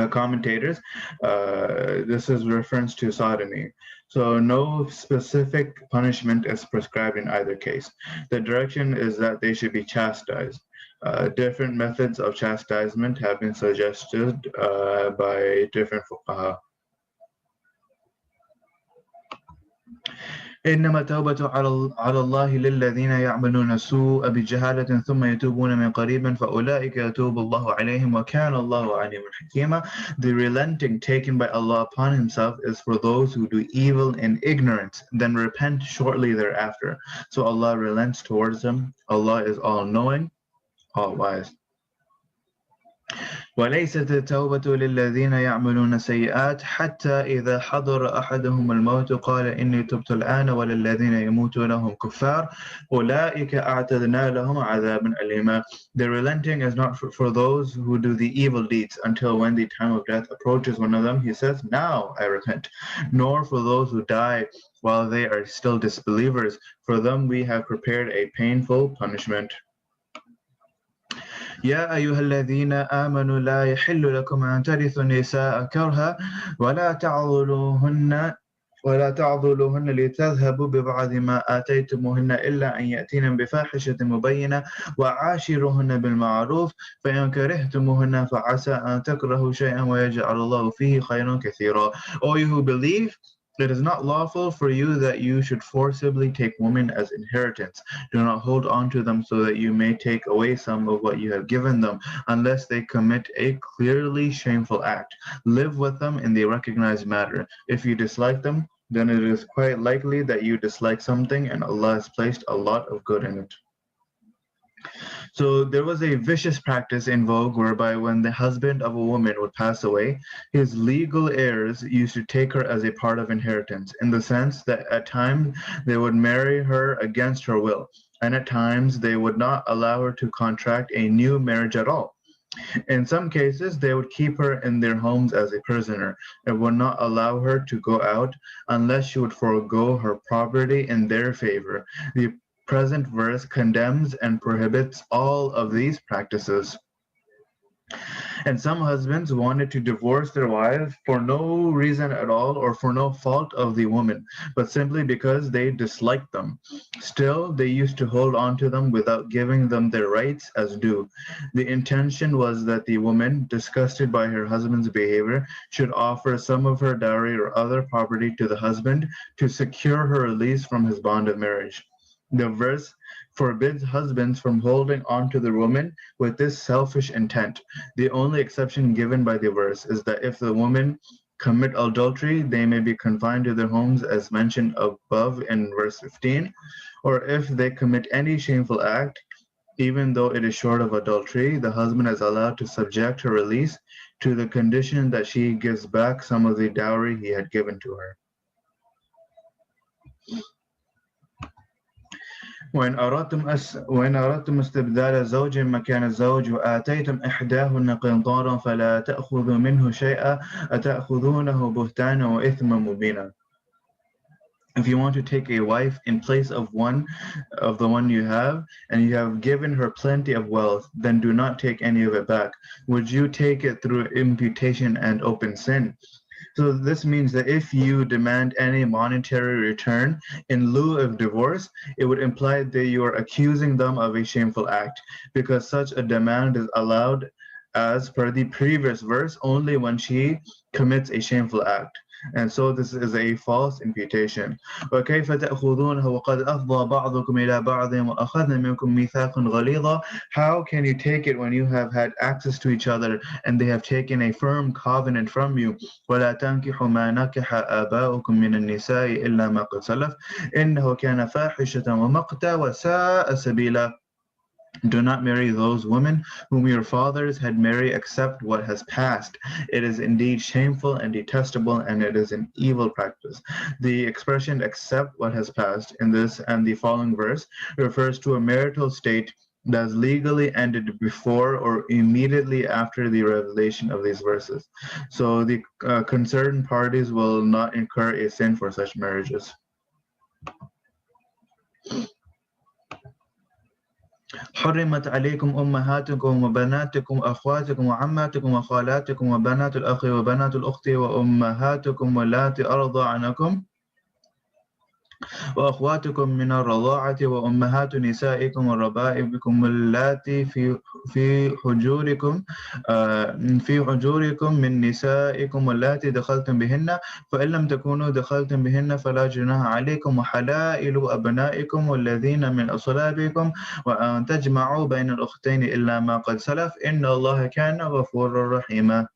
commentators, this is reference to sodomy. So no specific punishment is prescribed in either case. The direction is that they should be chastised. Different methods of chastisement have been suggested by different fuqaha. إنما التوبة على الله للذين يعملون السوء بجهالة ثم يتوبون من قريب فأولئك يتوب الله عليهم وكان الله عليما حكيما. The relenting taken by Allah upon Himself is for those who do evil in ignorance, then repent shortly thereafter. So Allah relents towards them. Allah is all-knowing, all-wise. وليست التوبة للذين يعملون السيئات حتى إذا حضر أحدهم الموت قال إني تبت الآن وللذين يموتون هم كفار أولئك أعتدنا لهم عذابا أليما. The relenting is not for those who do the evil deeds until when the time of death approaches one of them, he says, now I repent. Nor for those who die while they are still disbelievers. For them we have prepared a painful punishment. يا أيها الذين آمنوا لا يحل لكم أن ترثوا النساء كرها ولا تعضلوهن لتذهبوا ببعض ما آتيتموهن إلا أن يأتين بفاحشة مبينة وعاشروهن بالمعروف فإن كرهتموهن فعسى أن تكرهوا شيئا ويجعل الله فيه خيرا كثيرا. O you who believe, it is not lawful for you that you should forcibly take women as inheritance. Do not hold on to them so that you may take away some of what you have given them, unless they commit a clearly shameful act. Live with them in the recognized matter. If you dislike them, then it is quite likely that you dislike something, and Allah has placed a lot of good in it. So there was a vicious practice in vogue whereby when the husband of a woman would pass away, his legal heirs used to take her as a part of inheritance, in the sense that at times they would marry her against her will, and at times they would not allow her to contract a new marriage at all. In some cases, they would keep her in their homes as a prisoner and would not allow her to go out unless she would forego her property in their favor. The present verse condemns and prohibits all of these practices. And some husbands wanted to divorce their wives for no reason at all or for no fault of the woman, but simply because they disliked them. Still, they used to hold on to them without giving them their rights as due. The intention was that the woman, disgusted by her husband's behavior, should offer some of her dowry or other property to the husband to secure her release from his bond of marriage. The verse forbids husbands from holding on to the woman with this selfish intent. The only exception given by the verse is that if the women commit adultery, they may be confined to their homes as mentioned above in verse 15, or if they commit any shameful act, even though it is short of adultery, the husband is allowed to subject her release to the condition that she gives back some of the dowry he had given to her. وإن أردتم استبدال زوج مكان الزوج وآتيتم إحداهن قنطارا فلا تأخذوا منه شيئا أتأخذونه بهتانا وإثما مبينا. If you want to take a wife in place of the one you have, and you have given her plenty of wealth, then do not take any of it back. Would you take it through imputation and open sin? So this means that if you demand any monetary return in lieu of divorce, it would imply that you are accusing them of a shameful act, because such a demand is allowed as per the previous verse only when she commits a shameful act. And so this is a false imputation. وكيف تأخذونه وقد أفضى بعضكم إلى بعض وأخذنا منكم ميثاقا غليظا. How can you take it when you have had access to each other and they have taken a firm covenant from you? ولا تنكحوا ما نكح آباؤكم من النساء إلا ما قد سلف إنه كان فاحشة ومقتا وساء سبيلا. Do not marry those women whom your fathers had married except what has passed. It is indeed shameful and detestable, and it is an evil practice. The expression except what has passed in this and the following verse refers to a marital state that is legally ended before or immediately after the revelation of these verses. So the concerned parties will not incur a sin for such marriages. حرمت عليكم أمهاتكم وبناتكم وأخواتكم وعماتكم وخالاتكم وبنات الأخ وبنات الأخت وأمهاتكم واللاتي أرضعنكم وأخواتكم من الرضاعة وأمهات نسائكم وربائبكم اللاتي في حجوركم في حجوركم من نسائكم اللاتي دخلتم بهن فإن لم تكونوا دخلتم بهن فلا جناح عليكم وحلائل أبنائكم والذين من أصلابكم وأن تجمعوا بين الأختين إلا ما قد سلف إن الله كان غفورا رحيما.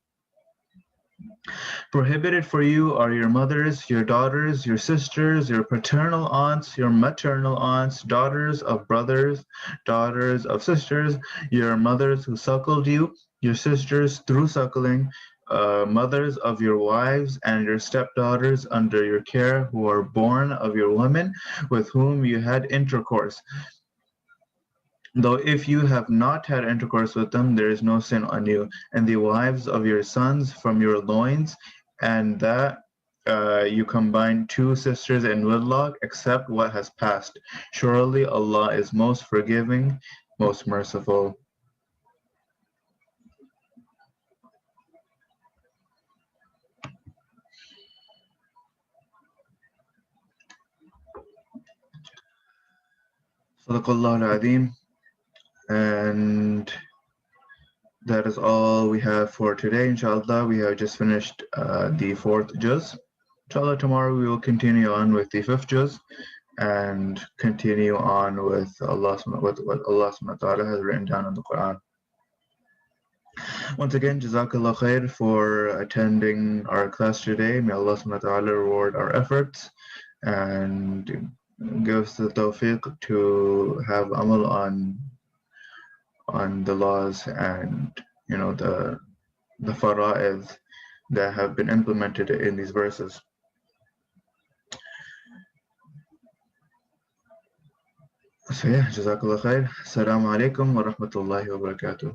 Prohibited for you are your mothers, your daughters, your sisters, your paternal aunts, your maternal aunts, daughters of brothers, daughters of sisters, your mothers who suckled you, your sisters through suckling, mothers of your wives, and your stepdaughters under your care who are born of your women with whom you had intercourse. Though if you have not had intercourse with them, there is no sin on you, and the wives of your sons from your loins, and that you combine two sisters in wedlock, except what has passed. Surely Allah is most forgiving, most merciful. Sadaqallahu al-Azim. And that is all we have for today. Inshallah, we have just finished the fourth juz. Inshallah, tomorrow we will continue on with the fifth juz and continue on with what Allah subhanahu wa ta'ala has written down in the Quran. Once again, Jazakallah khair for attending our class today. May Allah subhanahu wa ta'ala reward our efforts and give us the tawfiq to have amal on the laws and the fara'id that have been implemented in these verses. So yeah, Jazakallah khair. Assalamu alaikum wa rahmatullahi wa barakatuh.